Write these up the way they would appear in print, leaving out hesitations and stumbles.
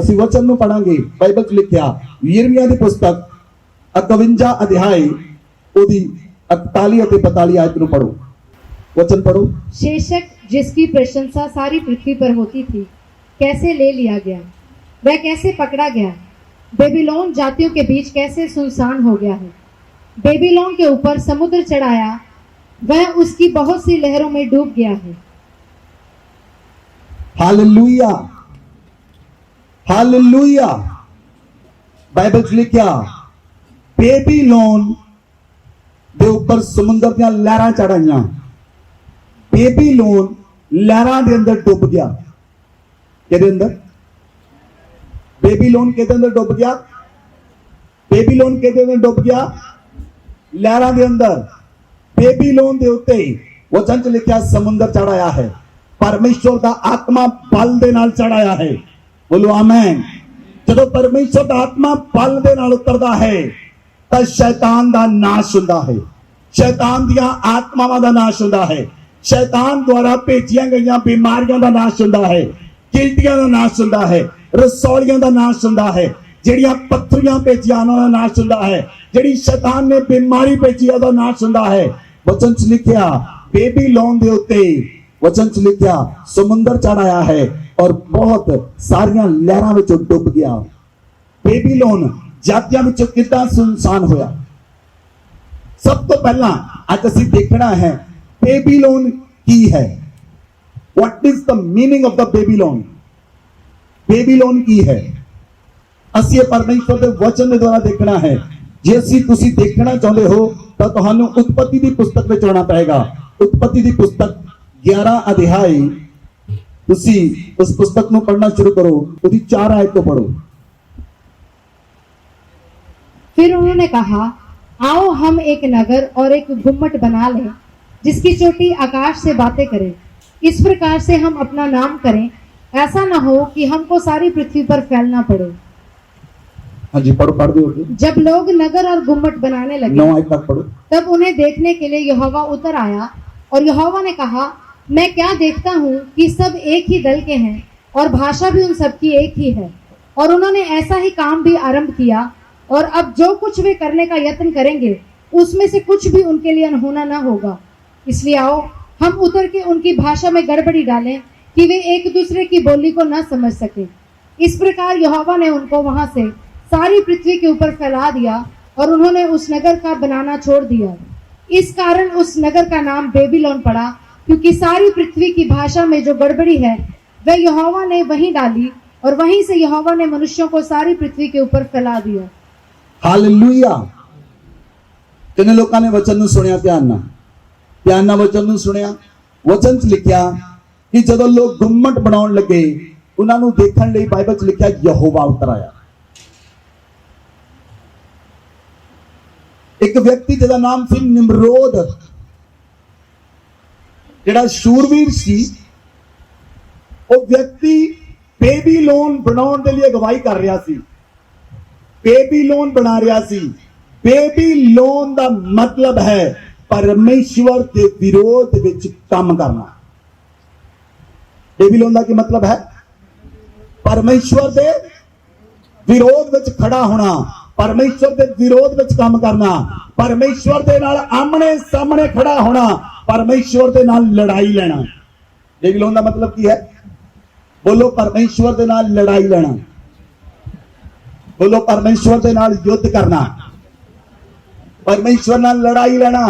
ਅਸੀਂ ਵਚਨ ਨੂੰ ਪੜਾਂਗੇ। ਬਾਈਬਲ 'ਚ ਲਿਖਿਆ ਯਿਰਮੀਆ ਦੀ ਪੁਸਤਕ 51 ਅਧਿਆਇ ਉਹਦੀ 41 ਅਤੇ 42 ਆਇਤ ਨੂੰ पढ़ो। वचन पढ़ो। शेषक जिसकी प्रशंसा सारी पृथ्वी पर होती थी कैसे ले लिया गया, वह कैसे पकड़ा गया। बेबीलोन जातियों के बीच कैसे सुनसान हो गया है। बेबीलोन के ऊपर समुद्र चढ़ाया, वह उसकी बहुत सी लहरों में डूब गया है। Hallelujah, hallelujah. बाइबल च लिखिया बेबीलोन दे ऊपर समुद्र ਦੀਆਂ ਲਹਿਰਾਂ ਚੜਾਈਆਂ। बेबीलोन लहरां दे अंदर डुब गया। किहदे अंदर? बेबीलोन किहदे अंदर डुब गया? बेबीलोन किहदे अंदर डुब गया? लहरां दे अंदर। बेबीलोन दे उत्ते वचन च लिखिया समुद्र चढ़ाया है। परमेश्वर दा आत्मा बल दे नाल चढ़ाया है। बोलो आमीन। जदों परमेश्वर दा आत्मा बल दे नाल उतरदा है तां शैतान दा नाश हुंदा है। शैतान दियां आत्मावां दा नाश हुंदा है। शैतान द्वारा भेजियां गईयां बीमारियां दा नाश हुंदा है। किल्टियां दा नाश हुंदा है। रसौलियां दा नाश हुंदा है। ਜਿਹੜੀਆਂ ਪੱਥਰੀਆਂ ਭੇਜੀਆਂ ਉਹਨਾਂ ਦਾ ਨਾਸ਼ ਹੁੰਦਾ ਹੈ। ਜਿਹੜੀ ਸ਼ੈਤਾਨ ਨੇ ਬਿਮਾਰੀ ਭੇਜੀ ਉਹਦਾ ਨਾਸ਼ ਹੁੰਦਾ ਹੈ। ਵਚਨ 'ਚ ਲਿਖਿਆ बेबीलोन ਦੇ ਉੱਤੇ ਵਚਨ 'ਚ ਲਿਖਿਆ ਸਮੁੰਦਰ ਚੜਾਇਆ ਹੈ ਔਰ ਬਹੁਤ ਸਾਰੀਆਂ ਲਹਿਰਾਂ ਵਿੱਚ ਡੁੱਬ ਗਿਆ। बेबीलोन ਜਾਤੀਆਂ ਵਿੱਚ ਕਿੱਦਾਂ ਸੁਨਸਾਨ ਹੋਇਆ। ਸਭ ਤੋਂ ਪਹਿਲਾਂ ਅੱਜ ਅਸੀਂ ਦੇਖਣਾ ਹੈ बेबीलोन की है। What is the meaning of the Babylon? Babylon की है ਅਸੀਂ ਇਹ ਪਰਮੇਸ਼ਵਰ ਦੇ ਵਚਨ ਦੇ ਦੁਆਰਾ ਦੇਖਣਾ ਹੈ। ਜੇ ਤੁਸੀਂ ਦੇਖਣਾ ਚਾਹੁੰਦੇ ਹੋ ਤਾਂ ਤੁਹਾਨੂੰ ਉਤਪਤੀ ਦੀ ਪੁਸਤਕ ਵਿੱਚ ਆਉਣਾ ਪਏਗਾ। ਉਤਪਤੀ ਦੀ ਪੁਸਤਕ 11 ਅਧਿਆਇ ਤੁਸੀਂ ਉਸ ਪੁਸਤਕ ਨੂੰ ਪੜ੍ਹਨਾ ਸ਼ੁਰੂ ਕਰੋ। ਉਹਦੀ 4 ਆਇਤ ਤੋਂ पढ़ो। फिर उन्होंने कहा, आओ हम एक नगर और एक गुम्मट बना लें जिसकी चोटी आकाश से बातें करे। इस प्रकार से हम अपना नाम करें, ऐसा न हो कि हमको सारी पृथ्वी पर फैलना पड़े। हाँ जी पढ़ो, पढ़ दो। जब लोग नगर और गुम्मट बनाने लगे 9 आयत तक पढ़ो। तब उन्हें देखने के लिए यहोवा उतर आया और यहोवा ने कहा, मैं क्या देखता हूँ कि सब एक ही दल के हैं और भाषा भी उन सबकी एक ही है। और उन्होंने ऐसा ही काम भी आरंभ किया और अब जो कुछ वे करने का यत्न करेंगे उसमें से कुछ भी उनके लिए अनहोना न होगा। इसलिए आओ हम उतर के उनकी भाषा में गड़बड़ी डालें कि वे एक दूसरे की बोली को न समझ सके। इस प्रकार यहोवा ने उनको वहां से सारी पृथ्वी के ऊपर फैला दिया और उन्होंने उस नगर का बनाना छोड़ दिया। इस कारण उस नगर का नाम बेबीलोन पड़ा, क्योंकि सारी पृथ्वी की भाषा में जो गड़बड़ी है वह यहोवा ने वहीं डाली और वहीं से यहोवा ने मनुष्यों को सारी पृथ्वी के ऊपर फैला दिया। हालेलुया। कितने लोगों ने वचन ਨੂੰ ਸੁਣਿਆ? ਧਿਆਨ ਨਾਲ ਵਚਨ ਨੂੰ ਸੁਣਿਆ। ਵਚਨ 'ਚ ਲਿਖਿਆ ਕਿ ਜਦੋਂ ਲੋਕ ਗੁੰਮਟ ਬਣਾਉਣ ਲੱਗੇ ਉਹਨਾਂ ਨੂੰ ਦੇਖਣ ਲਈ ਬਾਈਬਲ 'ਚ ਲਿਖਿਆ ਯਹੋਵਾ ਉਤਰ ਆਇਆ। ਇੱਕ ਵਿਅਕਤੀ ਜਿਹਦਾ ਨਾਮ ਸੀ ਨਿਮਰੋਦ, ਜਿਹੜਾ ਸ਼ੂਰਵੀਰ ਸੀ, ਉਹ ਵਿਅਕਤੀ बेबीलोन ਬਣਾਉਣ ਦੇ ਲਈ ਅਗਵਾਈ ਕਰ ਰਿਹਾ ਸੀ। बेबीलोन ਬਣਾ ਰਿਹਾ ਸੀ। बेबीलोन ਦਾ ਮਤਲਬ ਹੈ परमेश्वर के विरोध विच काम करना। बेबीलोन का की मतलब है परमेश्वर के विरोध विच खड़ा होना, परमेश्वर के विरोध विच काम करना, परमेश्वर के नाल आमने सामने खड़ा होना, परमेश्वर के नाल लड़ाई लेना। बेबीलोन का मतलब की है? बोलो परमेश्वर के नाल लड़ाई लेना। बोलो परमेश्वर के नाल युद्ध करना, परमेश्वर नाल लड़ाई लेना।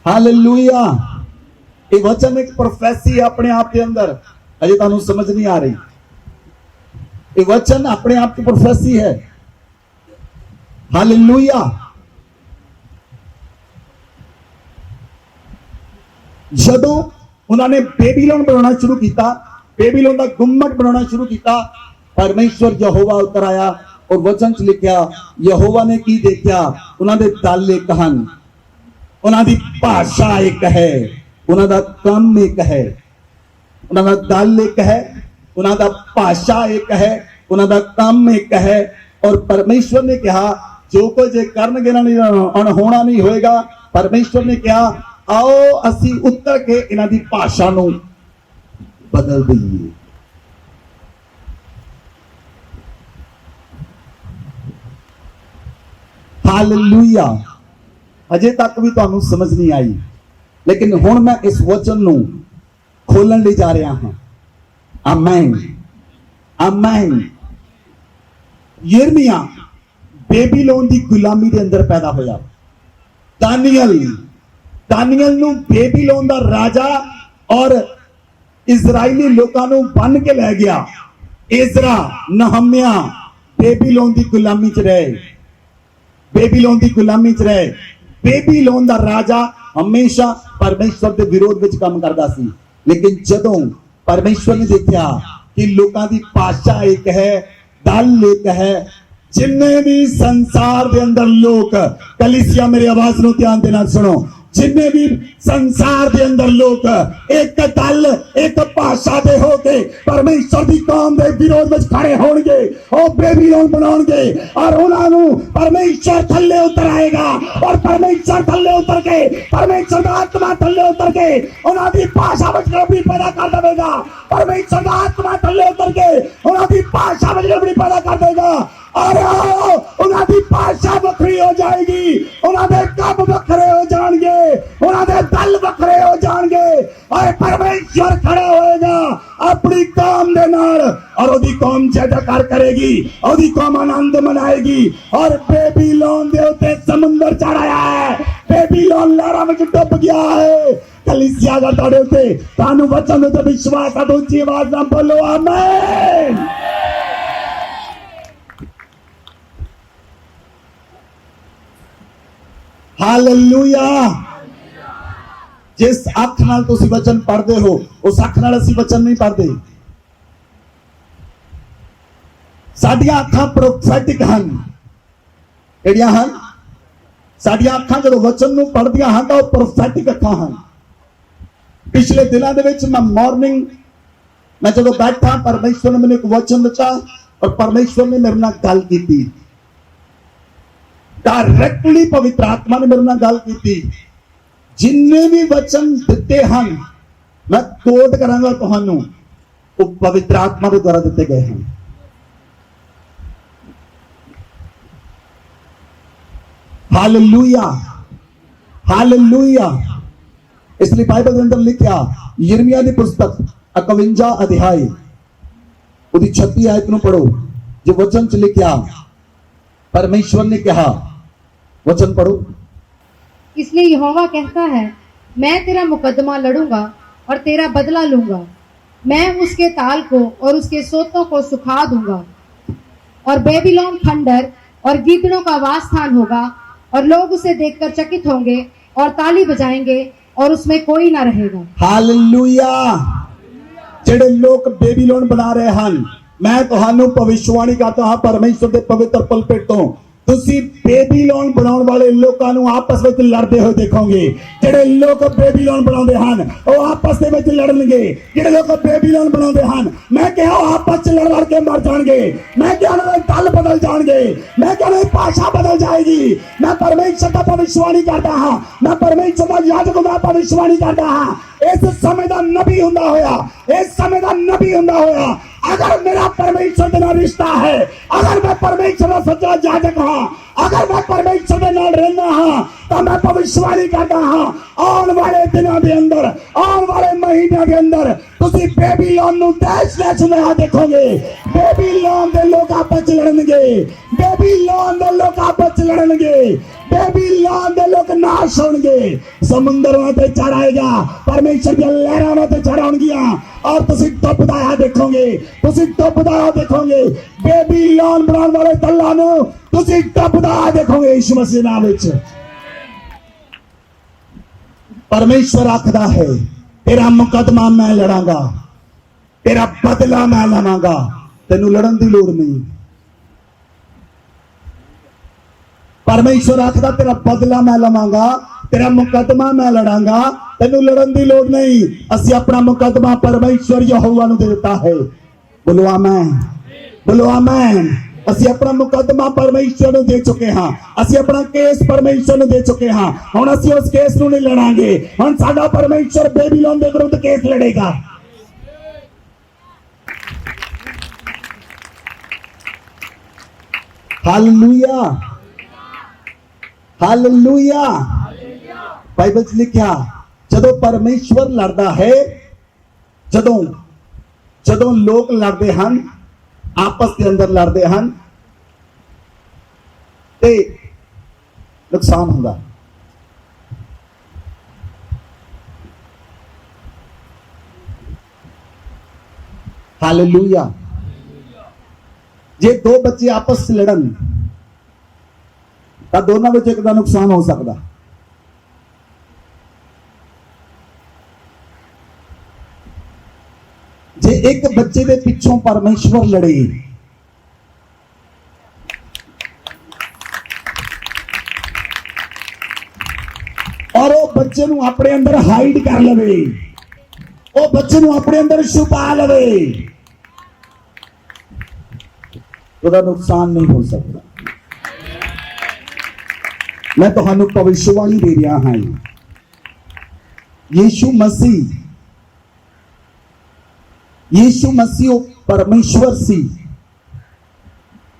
हालेलुया। ये वचन एक प्रोफेसी अपने आप के अंदर अजे तुहानू समझ नहीं आ रही। ये वचन अपने आप की प्रोफेसी है। हालेलुया। जदों उन्होंने बेबीलोन बनाना शुरू किया, बेबीलोन का गुम्मट बनाना शुरू किया, परमेश्वर यहोवा उतर आया और वचन च लिखिया यहोवा ने की देखा, उन्होंने दल एक हन, उन्होंने भाषा एक है, उन्होंने काम एक है। उन्होंने दल एक है, उन्होंने भाषा एक है, उन्होंने काम एक है। और परमेश्वर ने कहा जो कुछ करनगे अनहोना नहीं होएगा। परमेश्वर ने कहा आओ असी उतर के इन्हां दी भाषा नूं बदल दईए। हालेलुया। अजे तक भी तुहानू समझ नहीं आई, लेकिन हुण मैं इस वचन नू खोलन ले जा रहा हां। आमीन आमीन। यिर्मयाह बेबीलोन की गुलामी के अंदर पैदा होया। दानियल नू बेबीलोन का राजा और इजराइली लोगों नू बन के लै गया। इजरा नहम्याह बेबीलोन की गुलामी च रहे, बेबीलोन की गुलामी च रहे। बेबीलोन का राजा हमेशा परमेश्वर के विरोध में काम करता सी, लेकिन जदों परमेश्वर ने देखा कि लोगों की भाषा एक है, दल एक है, जिन्ने भी संसार के अंदर लोग, कलीसिया मेरी आवाज नो ध्यान देना सुनो, जिन्ने भी संसार के अंदर लोग एक दल एक भाषा दे होके परमेश्वर की कौम के विरोध में खड़े होंगे, और बेबीलोन बनाओगे, और उन्होंने परमेश्वर थल्ले उतर आएगा, और परमेश्वर थल्ले उतर के, परमेश्वर का आत्मा थल्ले उतर के उन्होंने भाषा में गड़बड़ी पैदा कर देगा। परमेश्वर का आत्मा थल्ले उतर के उन्होंने भाषा में गड़बड़ी पैदा कर देगा, और उन्होंने भाषा बखरी हो जाएगी, उन्होंने कब बखरे हो जाएंगे, उन्होंने दल बखरे हो जाएंगे, और परमेश्वर खड़ा होएगा अपनी कौम दे नाल, और ओदी कौम जयकार करेगी, ओदी कौम आनंद मनाएगी। और बेबीलोन दे उत्ते समुंदर चढ़ाया है, बेबीलोन लहरां विच डुब गया है। कलीसिया दा तुहाडे उत्ते तुहानू वचन उत्ते विश्वास है, ऊंची आवाज नाल बोलो आमीन। हालेलुया। जिस अख नाल तुसी वचन पढ़ते हो, उस अख नाल असीं वचन नहीं पढ़ते। साडियां अखां प्रोफेटिक हन। किहड़ियां हन? साडियां अखां जदों वचन नूं पढ़दियां हन तां ओह प्रोफेटिक अखां हन। पिछले दिनों दे विच मैं जदों बैठा, परमेश्वर ने मैनूं एक वचन दिता, और परमेश्वर ने मेरे नाल गल कीती, डायरेक्टली पवित्र आत्मा ने मेरे नाल गल की। जिन्ने भी वचन दिते हैं मैं कोट करांगा तुहानू, वो पवित्र आत्मा के द्वारा दिते गए हैं। Hallelujah hallelujah. इसलिए बाइबल के अंदर लिखा, यिर्मयाह की पुस्तक 51 अध्याय उसकी 36 आयत नूं पढ़ो, जो वचन च लिखा, परमेश्वर ने कहा, वचन पढ़ो। इसलिए यहोवा कहता है, मैं तेरा मुकदमा लड़ूंगा और तेरा बदला लूंगा, मैं उसके ताल को और उसके सोतों को सुखा दूंगा, और बेबीलोन खंडर और गीदड़ों का वास स्थान होगा, और लोग उसे देखकर चकित होंगे और ताली बजाएंगे, और उसमें कोई ना रहेगा। हालेलुया। जेड़े लोग बेबीलोन बना रहे हैं, मैं तुहानू भविष्यवाणी करता हां परमेश्वर के पवित्र पलपिट तो, तुसी बेबीलोन बनाने वाले लोगों को आपस में लड़ते हुए देखोगे। जेड़े लोग बेबीलोन बनाते हैं वो आपस में लड़नगे, जेड़े लोग बेबीलोन बनाते हैं मैं क्या आपस में लड़ के मर जाएंगे, मैं क्या दल बदल जाएंगे, मैं क्या भाषा बदल जाएगी। मैं परमेश्वर का भविष्यवाणी करता हाँ, मैं परमेश्वर का याजक का भविष्यवाणी करता हाँ। इस समय का नबी हुंदा होया, इस समय का नबी हुंदा होया, अगर मेरा परमेश्वर के नाल रिश्ता है, अगर मैं परमेश्वर का सच्चा याजक हाँ, अगर मैं परमेश्वर के नाल रहना हाँ, तो मैं भविष्यवाणी करता हाँ, आने वाले दिनों के अंदर, आने वाले महीनों के अंदर तुसी बेबीलोन नूं देश देश में देखोगे। बेबीलोन के लोग आपस लड़नगे, बेबीलोन के लोग आपस लड़नगे, बेबीलोन के लोग नाश होंगे। समुंदरों पे चढ़ाएगा, परमेश्वर की लहरों पे चढ़ाएंगियां, और तुसी डुबदा देखोगे, तुसी डुबदा देखोगे। बेबीलोन बनाने वाले दल्लां नूं तुसी डुबदा देखोगे यीशु मसीह नाम विच। परमेश्वर आखदा है, तेरा मुकदमा मैं लड़ांगा, तेरा बदला मैं लवांगा, तेनू लड़न की लोड़ नहीं। परमेश्वर आखदा तेरा बदला मैं लवांगा, तेरा मुकदमा मैं लड़ांगा, तेनू लड़न की लोड़ नहीं। असी अपना मुकदमा परमेश्वर यहोवा नूं दे दिता है। बोलो आमीन, बोलो आमीन। असी अपना मुकदमा परमेश्वर नूं दे चुके हाँ, असी अपना केस परमेश्वर नूं दे चुके हाँ। हुण असी उस केस नूं नहीं लड़ांगे, हुण साडा परमेश्वर बेबीलोन दे विरुद्ध केस लड़ेगा। हालेलुया। हालेलुया। बाइबल च लिखा जदों परमेश्वर लड़दा है, जदों जदों लोग लड़ते हैं आपस के अंदर लड़ते हैं ते नुकसान होगा। हालेलुया। जे दो बच्चे आपस में लड़न तो दोनों में एक दा नुकसान हो सकता। जे एक बच्चे के पिछों परमेश्वर लड़े और वो बच्चे नूं अपने अंदर हाइड कर लवे, वो बच्चे नूं अपने अंदर छुपा लवे, ਉਹਦਾ नुकसान नहीं हो सकता। मैं ਤੁਹਾਨੂੰ ਭਵਿੱਖਬਾਣੀ ਦੇ ਰਿਹਾ ਹਾਂ। यीशु मसीह ਉਹ ਪਰਮੇਸ਼ਵਰ ਸੀ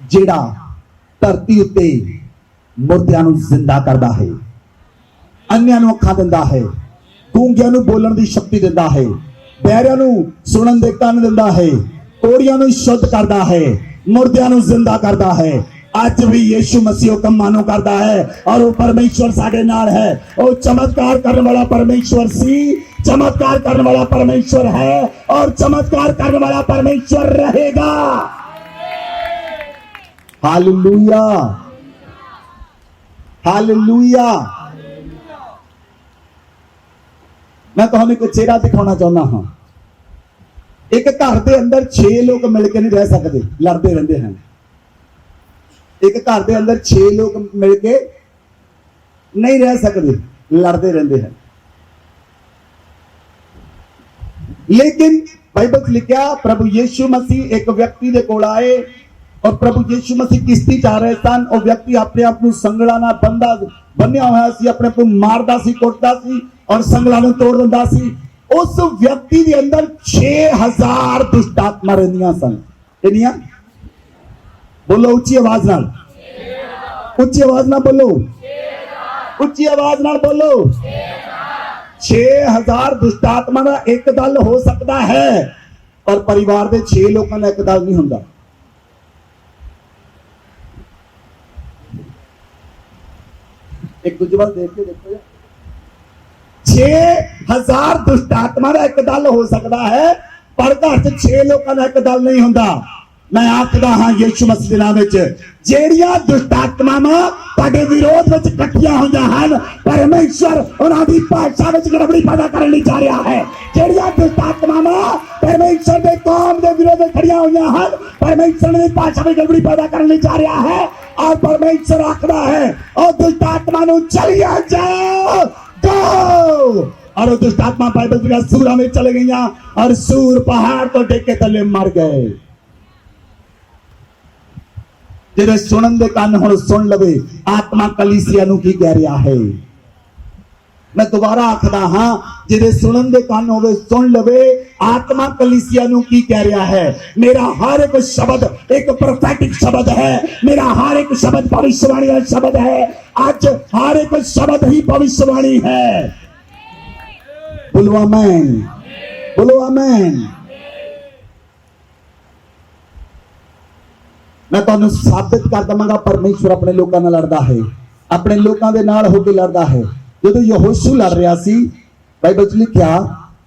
ਜਿਹੜਾ ਧਰਤੀ ਉੱਤੇ ਮੁਰਦਿਆਂ ਨੂੰ ਜ਼ਿੰਦਾ ਕਰਦਾ ਹੈ, ਅੰਨ੍ਹਿਆਂ ਨੂੰ ਅੱਖਾਂ ਦਿੰਦਾ ਹੈ, ਗੂੰਗਿਆਂ ਨੂੰ ਬੋਲਣ ਦੀ ਸ਼ਕਤੀ ਦਿੰਦਾ ਹੈ, ਬਹਿਰਿਆਂ ਨੂੰ ਸੁਣਨ ਦੇ ਕੰਨ ਦਿੰਦਾ ਹੈ, ਕੋੜੀਆਂ ਨੂੰ ਸ਼ੁੱਧ ਕਰਦਾ ਹੈ, ਮੁਰਦਿਆਂ ਨੂੰ ਜ਼ਿੰਦਾ ਕਰਦਾ ਹੈ। ਅੱਜ ਵੀ ਯीशु मसीह ਉਹ ਕੰਮਾਂ ਨੂੰ ਕਰਦਾ ਹੈ ਔਰ ਉਹ ਪਰਮੇਸ਼ਵਰ ਸਾਡੇ ਨਾਲ ਹੈ। ਉਹ ਚਮਤਕਾਰ ਕਰਨ ਵਾਲਾ ਪਰਮੇਸ਼ਵਰ ਸੀ, चमत्कार करने वाला परमेश्वर है और चमत्कार करने वाला परमेश्वर रहेगा। Hallelujah, hallelujah. मैं तुहानू एक चेहरा दिखाना चाहना हाँ। एक घर के अंदर 6 लोग मिलकर नहीं रह सकते, लड़ते रहते हैं। एक घर के अंदर 6 लोग मिलके नहीं रह सकते, लड़ते रहते हैं। लेकिन बाइबल लिखा प्रभु यीशु मसीह एक व्यक्ति दे कोल आए और प्रभु यीशु मसीह किश्ती जा रहे सन। वो व्यक्ति अपने आप को संगला ना बंदा बन्या हुआ सी, अपने को मारदा सी, कुटदा सी और संगला नूं तोड़ दिंदा सी। उस व्यक्ति के अंदर 6000 दुष्ट आत्मा रहिंदियां सन। कितनियां? बोलो उच्ची आवाज नाल, उच्ची आवाज नाल बोलो, उच्ची आवाज नाल बोलो। 6000 दुष्टात्मा का एक दल हो सकता है पर परिवार के 6 लोगों का एक दल नहीं होता। एक दूसरे वाल देख के देखो, 6000 दुष्टात्मा का एक दल हो सकता है पर घर च 6 लोगों का एक दल नहीं होता। मैं आखदा हाँ यीशु मसीह दे नाम विच जेड़ियां दुष्टात्मावां तुहाडे विरोध विच इकट्ठियां होईयां हन, परमेश्वर उन्हां दी भाषा विच गड़बड़ी पैदा करन लई जा रहा है। जेड़ियां दुष्टात्मावां परमेश्वर दे कौम दे विरोध विच खड़ियां होईयां हन, परमेश्वर दी भाषा विच गड़बड़ी पैदा करन लई जा रहा है और परमेश्वर आखदा है ओ दुष्टात्मा नूं चलिया जाओ, गो। और वो दुष्टात्मा बाइबल के सूरा में चले गईयां और सूर पहाड़ तो टेक के थले मर गए। जेरे सुनन दे कान हुण सुन लवे आत्मा कलीसिया नूं की कह रहा है। मैं दोबारा आखदा हां, जेरे सुनन दे कान होवे सुन लवे आत्मा कलीसिया नूं की कह रहा है। मेरा हर एक शब्द एक प्रोफेटिक शब्द है, मेरा हर एक शब्द भविष्यवाणी का शब्द है। आज हर एक शब्द ही भविष्यवाणी है। बोलो आमीन, बोलो आमीन। मैं तुहानू साबित कर दवांगा परमेश्वर अपने लोगों नाल लड़दा है, अपने लोगों के नाल होकर लड़दा है। जदों यहोशू लड़ रहा सी, बाइबल च लिखिया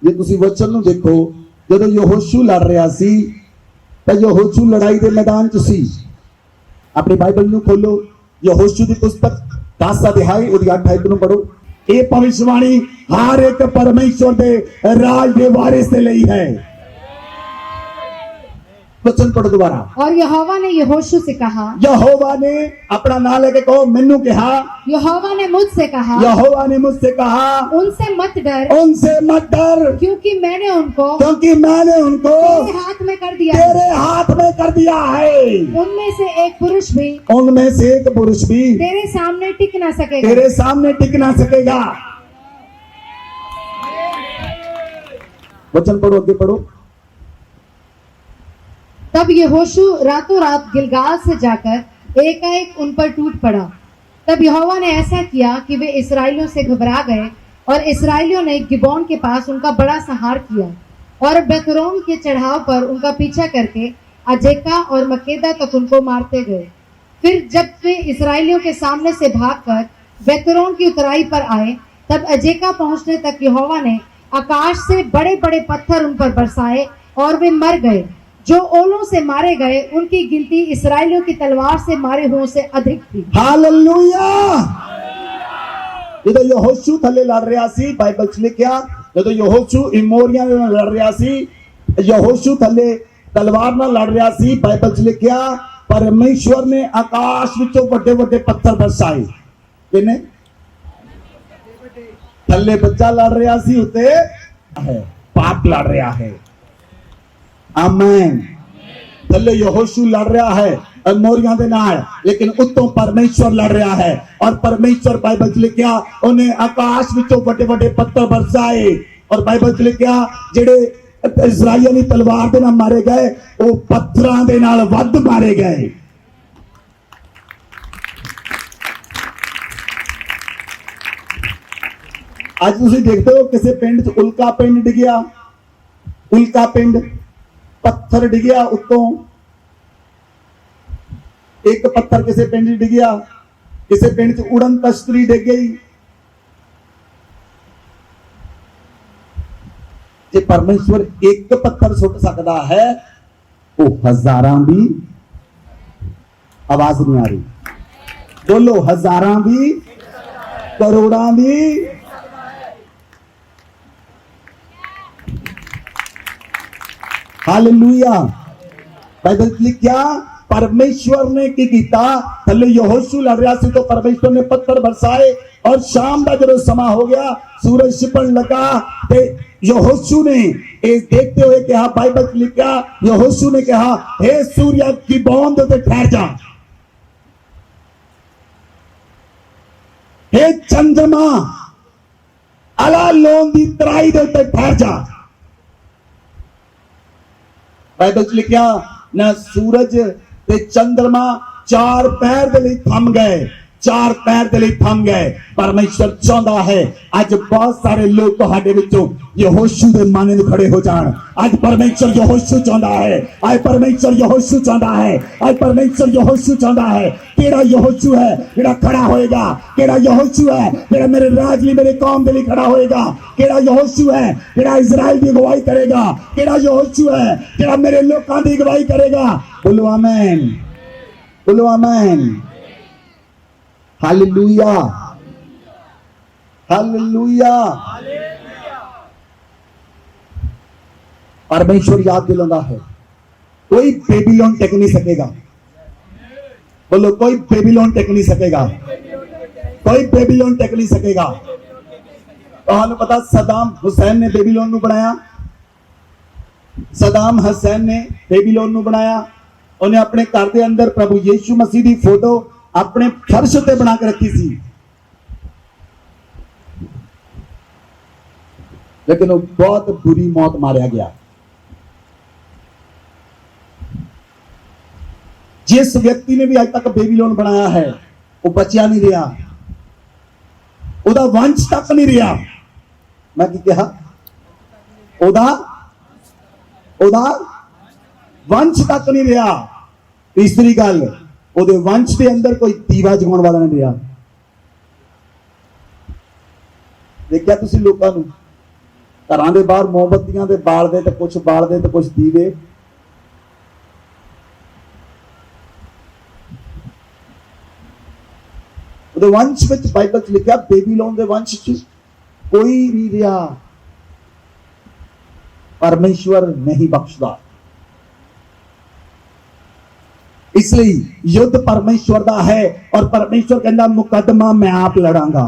जे तुसीं वचन नूं देखो, जदों यहोशू लड़ रहा सी तां यहोशू लड़ाई के मैदान च सी। अपनी बाइबल नूं खोलो, यहोशू की पुस्तक 10 अध्याय उसदी 8 आयत नूं पढ़ो। ये भविष्यवाणी हर एक परमेश्वर के राज के वारिस के लिए है। वचन पढ़ो दोबारा। और यहोवा ने यहोशू से कहा, यहोवा ने अपना नाम लेके कहो, मैनू कहा, यहोवा ने मुझसे कहा, यहोवा ने मुझसे कहा, उनसे मत डर, उनसे मत डर, क्योंकि मैंने उनको तेरे हाथ में कर दिया, तेरे हाथ में कर दिया है। उनमें से एक पुरुष भी तेरे सामने टिक ना सकेगा, तेरे सामने टिक ना सकेगा। वचन पढ़ो, आगे पढ़ो। तब यहोशू रातों रात गिलगाल से जाकर एकाएक उन पर टूट पड़ा। तब यहोवा ने ऐसा किया कि वे इस्राएलियों से घबरा गए और इस्राएलियों ने गिबोन के पास उनका बड़ा संहार किया और बेतरोन के चढ़ाव पर उनका पीछा करके अजेका और मकेदा तक उनको मारते गए। फिर जब वे इस्राएलियों के सामने से भागकर बेतरोन की उतराई पर आए, तब अजेका पहुंचने तक यहोवा ने आकाश से बड़े बड़े पत्थर उन पर बरसाए और वे मर गए। जो ओलों से मारे गए उनकी गिनती इस्राएलियों की तलवार से मारे हुओं से अधिक थी। हालेलुया। ਜਦੋਂ ਯਹੋਸ਼ੂ ਥੱਲੇ ਲੜ ਰਿਹਾ ਸੀ, ਬਾਈਬਲ 'ਚ ਲਿਖਿਆ ਜਦੋਂ ਯਹੋਸ਼ੂ ਇਮੋਰੀਆਂ ਨਾਲ ਲੜ ਰਿਹਾ ਸੀ, ਯਹੋਸ਼ੂ ਥੱਲੇ ਤਲਵਾਰ ਨਾਲ ਲੜ ਰਿਹਾ ਸੀ, ਬਾਈਬਲ 'ਚ ਲਿਖਿਆ ਪਰਮੇਸ਼ਵਰ ਨੇ ਆਕਾਸ਼ ਵਿੱਚੋਂ ਵੱਡੇ ਵੱਡੇ ਪੱਥਰ ਬਰਸਾਏ। ਕਿਨੇ ਥੱਲੇ ਬੱਚਾ ਲੜ ਰਿਹਾ ਸੀ, ਉੱਤੇ ਹੈ ਪਾਪ ਲੜ ਰਿਹਾ ਹੈ। ਆਮੇਨ। ਥੱਲੇ ਯਹੋਸ਼ੂ ਲੜ ਰਿਹਾ ਹੈ ਅਮੋਰੀਆਂ ਦੇ ਨਾਲ, ਲੇਕਿਨ ਉੱਤੋਂ ਪਰਮੇਸ਼ਵਰ ਲੜ ਰਿਹਾ ਹੈ। ਔਰ ਪਰਮੇਸ਼ਵਰ ਬਾਈਬਲ 'ਚ ਲਿਖਿਆ ਉਹਨੇ ਆਕਾਸ਼ ਵਿੱਚੋਂ ਵੱਡੇ ਵੱਡੇ ਪੱਥਰ ਬਰਸਾਏ। ਔਰ ਬਾਈਬਲ 'ਚ ਲਿਖਿਆ ਜਿਹੜੇ ਇਜ਼ਰਾਈਲੀ ਤਲਵਾਰ ਦੇ ਨਾਲ ਮਾਰੇ ਗਏ ਉਹ ਪੱਥਰਾਂ ਦੇ ਨਾਲ ਵੱਧ ਮਾਰੇ ਗਏ। ਅੱਜ ਤੁਸੀਂ ਦੇਖਦੇ ਹੋ ਕਿਸੇ ਪਿੰਡ 'ਚ ਉਲਕਾ ਪਿੰਡ ਡਿੱਗਿਆ, ਉਲਕਾ ਪਿੰਡ पत्थर डिगया उत्तों, एक पत्थर किसी पिंड डिगया, किसी पिंड च उड़न तश्तरी डिग गई। जे परमेश्वर एक पत्थर सुट सकता है, वो हजारां भी, आवाज नहीं आ रही, बोलो हजारां भी, करोड़ां भी। हालेलुया। बाइबल लिखा परमेश्वर ने की कीता, थले यहोशू लड़ रहा सी तो परमेश्वर ने पत्थर बरसाए। और शाम का जब समा हो गया, सूरज छिपन लगा, ते यहोशू ने ये देखते हुए कहा, बाइबल लिखा यहोशू ने कहा, हे सूर्य की बौंद ते ठहर जा, हे चंद्रमा अला लोन दी तराई दे उत्ते ठहर जा। बाइबल च लिखा ना सूरज ते चंद्रमा चार पैर दे लिए थम गए, चार पैर दे लिए थम गए। परमेश्वर चाहता है आज बहुत सारे लोग तुहाडे विचों यहोशू दे माने नूं खड़े हो जाण। आज परमेश्वर यहोशू चाहता है, आज परमेश्वर यहोशू चाहता है, आज परमेश्वर यहोशू चाहता है। केड़ा यहोशू है जेड़ा खड़ा होएगा, केड़ा यहोशू है जेड़ा मेरे राज लिए मेरे कौम दे लिए खड़ा होएगा, केड़ा यहोशू है जेड़ा इजराइल की अगुवाई करेगा, केड़ा यहोशू है जेड़ा मेरे लोकां दी अगुवाई करेगा। बोलो आमीन, बोलो आमीन। Hallelujah, hallelujah. परमेश्वर याद दिलाता है, कोई बेबीलोन टेक नहीं सकेगा। बोलो कोई बेबीलोन टेक नहीं सकेगा, कोई बेबीलोन टेक नहीं सकेगा। तो पता सदाम हुसैन ने बेबीलोन नूं बनाया, सदाम हुसैन ने बेबीलोन नूं बनाया। उन्हें अपने घर के अंदर प्रभु यीशु मसीह की फोटो अपने फर्श ते बना के रखी सी, लेकिन वो बहुत बुरी मौत मारा गया। जिस व्यक्ति ने भी आज तक बेबीलोन बनाया है वो बचिया नहीं रहा, ओदा वंश तक नहीं रहा। मैं की कहा, ओदा ओदा वंश तक नहीं रहा। तीसरी गल, ਉਹਦੇ ਵੰਸ਼ ਦੇ ਅੰਦਰ ਕੋਈ ਦੀਵਾ ਜਗਾਉਣ ਵਾਲਾ ਨਹੀਂ ਰਿਹਾ। ਦੇਖਿਆ ਤੁਸੀਂ ਲੋਕਾਂ ਨੂੰ ਘਰਾਂ ਦੇ ਬਾਹਰ ਮੋਮਬੱਤੀਆਂ ਦੇ ਬਾਲਦੇ ਤੇ ਕੁਝ ਬਾਲਦੇ ਤੇ ਕੁਝ ਦੀਵੇ। ਉਹਦੇ ਵੰਸ਼ ਵਿੱਚ ਬਾਈਬਲ 'ਚ ਲਿਖਿਆ ਬੇਬੀਲੋਨ ਦੇ ਵੰਸ਼ 'ਚ ਕੋਈ ਨਹੀਂ ਰਿਹਾ। ਪਰਮੇਸ਼ਵਰ ਨਹੀਂ ਬਖਸ਼ਦਾ, इसलिए युद्ध परमेश्वर दा है। और परमेश्वर कहना मुकदमा मैं आप लड़ांगा।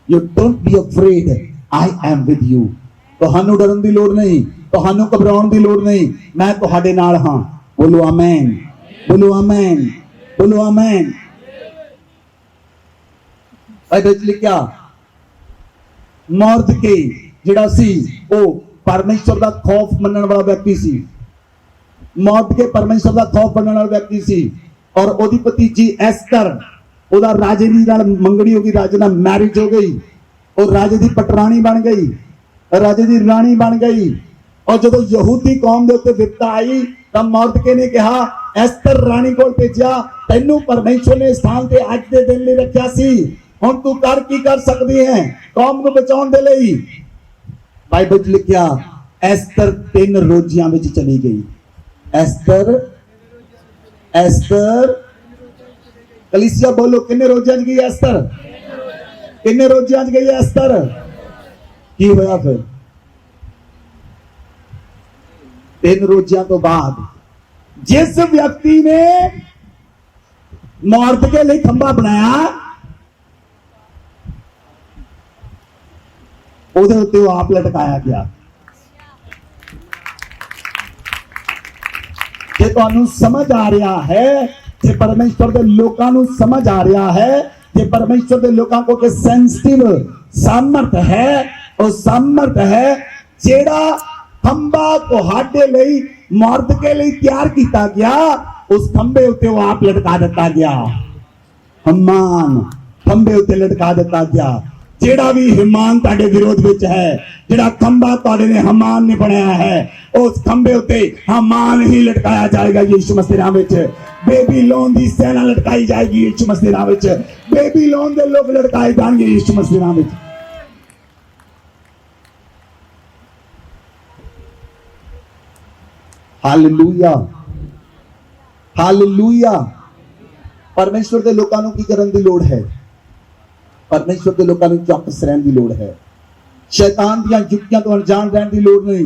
You don't be afraid, I am with you. तुहानू डरन दी लोड़ नहीं, तुहानू घबराउण दी लोड़ नहीं, मैं तुहाडे नाल हां। बोलो आमीन, बोलो आमीन, बोलो आमीन। बाइबल च लिखिया मुर्दके जिहड़ा सी ओ परमेश्वर दा खौफ मनण वाला व्यक्ति सी, मौत के परमेश्वर का खौफ बनने वाला व्यक्ति सी। और ओदी भतीजी एस्तर ਉਹਦਾ ਰਾਜੇ ਦੀ ਨਾਲ ਮੰਗਣੀ ਹੋ ਗਈ, ਰਾਜੇ ਨਾਲ ਮੈਰਿਜ ਹੋ ਗਈ, ਉਹ ਰਾਜੇ ਦੀ ਪਟਰਾਣੀ ਬਣ ਗਈ, ਰਾਜੇ ਦੀ ਰਾਣੀ ਬਣ ਗਈ। और जो यहूदी कौम के उत्ते विपता आई तो मोर्दके ने कहा एस्तर रानी को भेजा, तेनू परमेश्वर ने स्थान ते अज दे दिन ले रखा सी, हुण तू कर की कर सकदी है कौम को बचाउण दे लई। बाइबल च लिखिया एस्तर 3 रोजियां विच चली गई। एस्तर एस्तर कलीसिया बोलो किन्ने रोजियां च गई एस्तर? किन्ने रोजियां च गई एस्तर? की होया फिर? 3 रोजियां तो बाद जिस व्यक्ति ने मोर्दके लिए खंबा बनाया ਉਹਦੇ ਉੱਤੇ ਉਹ ਆਪ ਲਟਕਾਇਆ ਗਿਆ। ਜੇ ਤੁਹਾਨੂੰ ਸਮਝ ਆ ਰਿਹਾ ਹੈ, ਜੇ ਪਰਮੇਸ਼ਵਰ ਦੇ ਲੋਕਾਂ ਨੂੰ ਸਮਝ ਆ ਰਿਹਾ ਹੈ, ਜੇ ਪਰਮੇਸ਼ਵਰ ਦੇ ਲੋਕਾਂ ਕੋਲ ਸੈਂਸਿਟਿਵ ਸਾਮਰਥ ਹੈ, ਉਹ ਸਾਮਰਥ ਹੈ ਜਿਹੜਾ खंबा तुहाडे लई मोर्दके लई तैयार किया गया, उस खंबे उत्ते वो आप लटका दिता गया। हमान खंबे उत्ते लटका दिता गया। जेड़ा भी हमान तुहाडे विरोध विच है, जेड़ा खंबा तुहाडे ने हमान ने बनाया है, उस खंबे उत्ते हमान ही लटकाया जाएगा यीशु मसीह नाम विच। बेबीलोन दी सेना लटकाई जाएगी यीशु मसीह नाम विच। बेबीलोन दे लोग लटकाए जाएंगे यीशु मसीह नाम विच। Hallelujah hallelujah. परमेश्वर के लोगों को की करने की लोड़ है? परमेश्वर के लोगों को चौकस रहने की लोड़ है। शैतान दी युक्तियां तो अनजान रहने की लोड़ नहीं।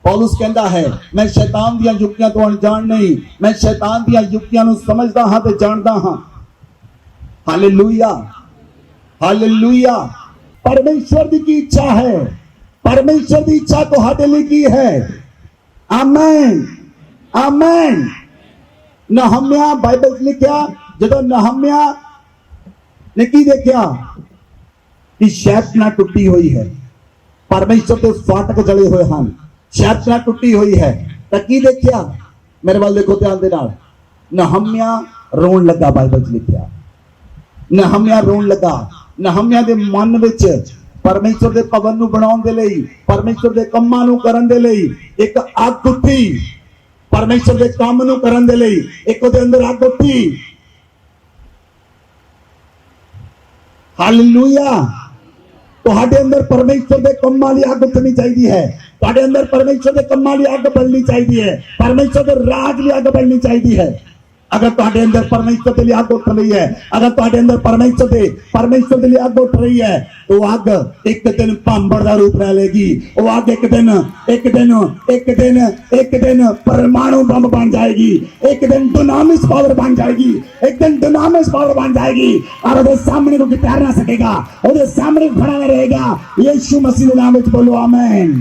पौलुस कहता है मैं शैतान दी युक्तियां तो अनजान नहीं, मैं शैतान दी युक्तियां नूं समझदा हां ते जानदा हां। Hallelujah hallelujah. परमेश्वर की इच्छा है, परमेश्वर की इच्छा तो तुहाडे लिए की है। आमेन आमेन। नहम्या बाइबल लिखा जो नहम्या ने की देखा कि शैतान टुटी हुई है, परमेश्वर के फाटक जले हुए हैं, शैतान टुटी हुई है। तो की देखा? मेरे वाल देखो ध्यान दे नाल। नहम्या रोन लगा, बाइबल लिखा नहम्या रोन लगा। नहम्या के मन विच परमेश्वर के भवन नूं बनाउण दे लई, परमेश्वर के कामां नूं करन दे लई एक अग उठी। परमेश्वर के काम नूं करन दे लई एक उहदे अंदर अग उठी। हालेलुया। तुहाडे अंदर परमेश्वर के कामां लई अग उठनी चाहिए है। तुहाडे अंदर परमेश्वर के कामां लई अग बलनी चाहिए है। परमेश्वर के राज लई अग बलनी चाहिए है। अगर तुहाडे अंदर परमेश्वर के लिए आग उठ रही है, अगर तुहाडे अंदर परमेश्वर के लिए आग उठ रही है, तो आग एक दिन भांबड़ का रूप ले लेगी। वो आग एक दिन परमाणु बम बन जाएगी, एक दिन डुनामिस पावर बन जाएगी, एक दिन डुनामिस पावर बन जाएगी। और वो सामने को तैर ना सकेगा, वो सामने खड़ा नहीं रहेगा। यीशु मसीह के नाम में बोलो आमीन।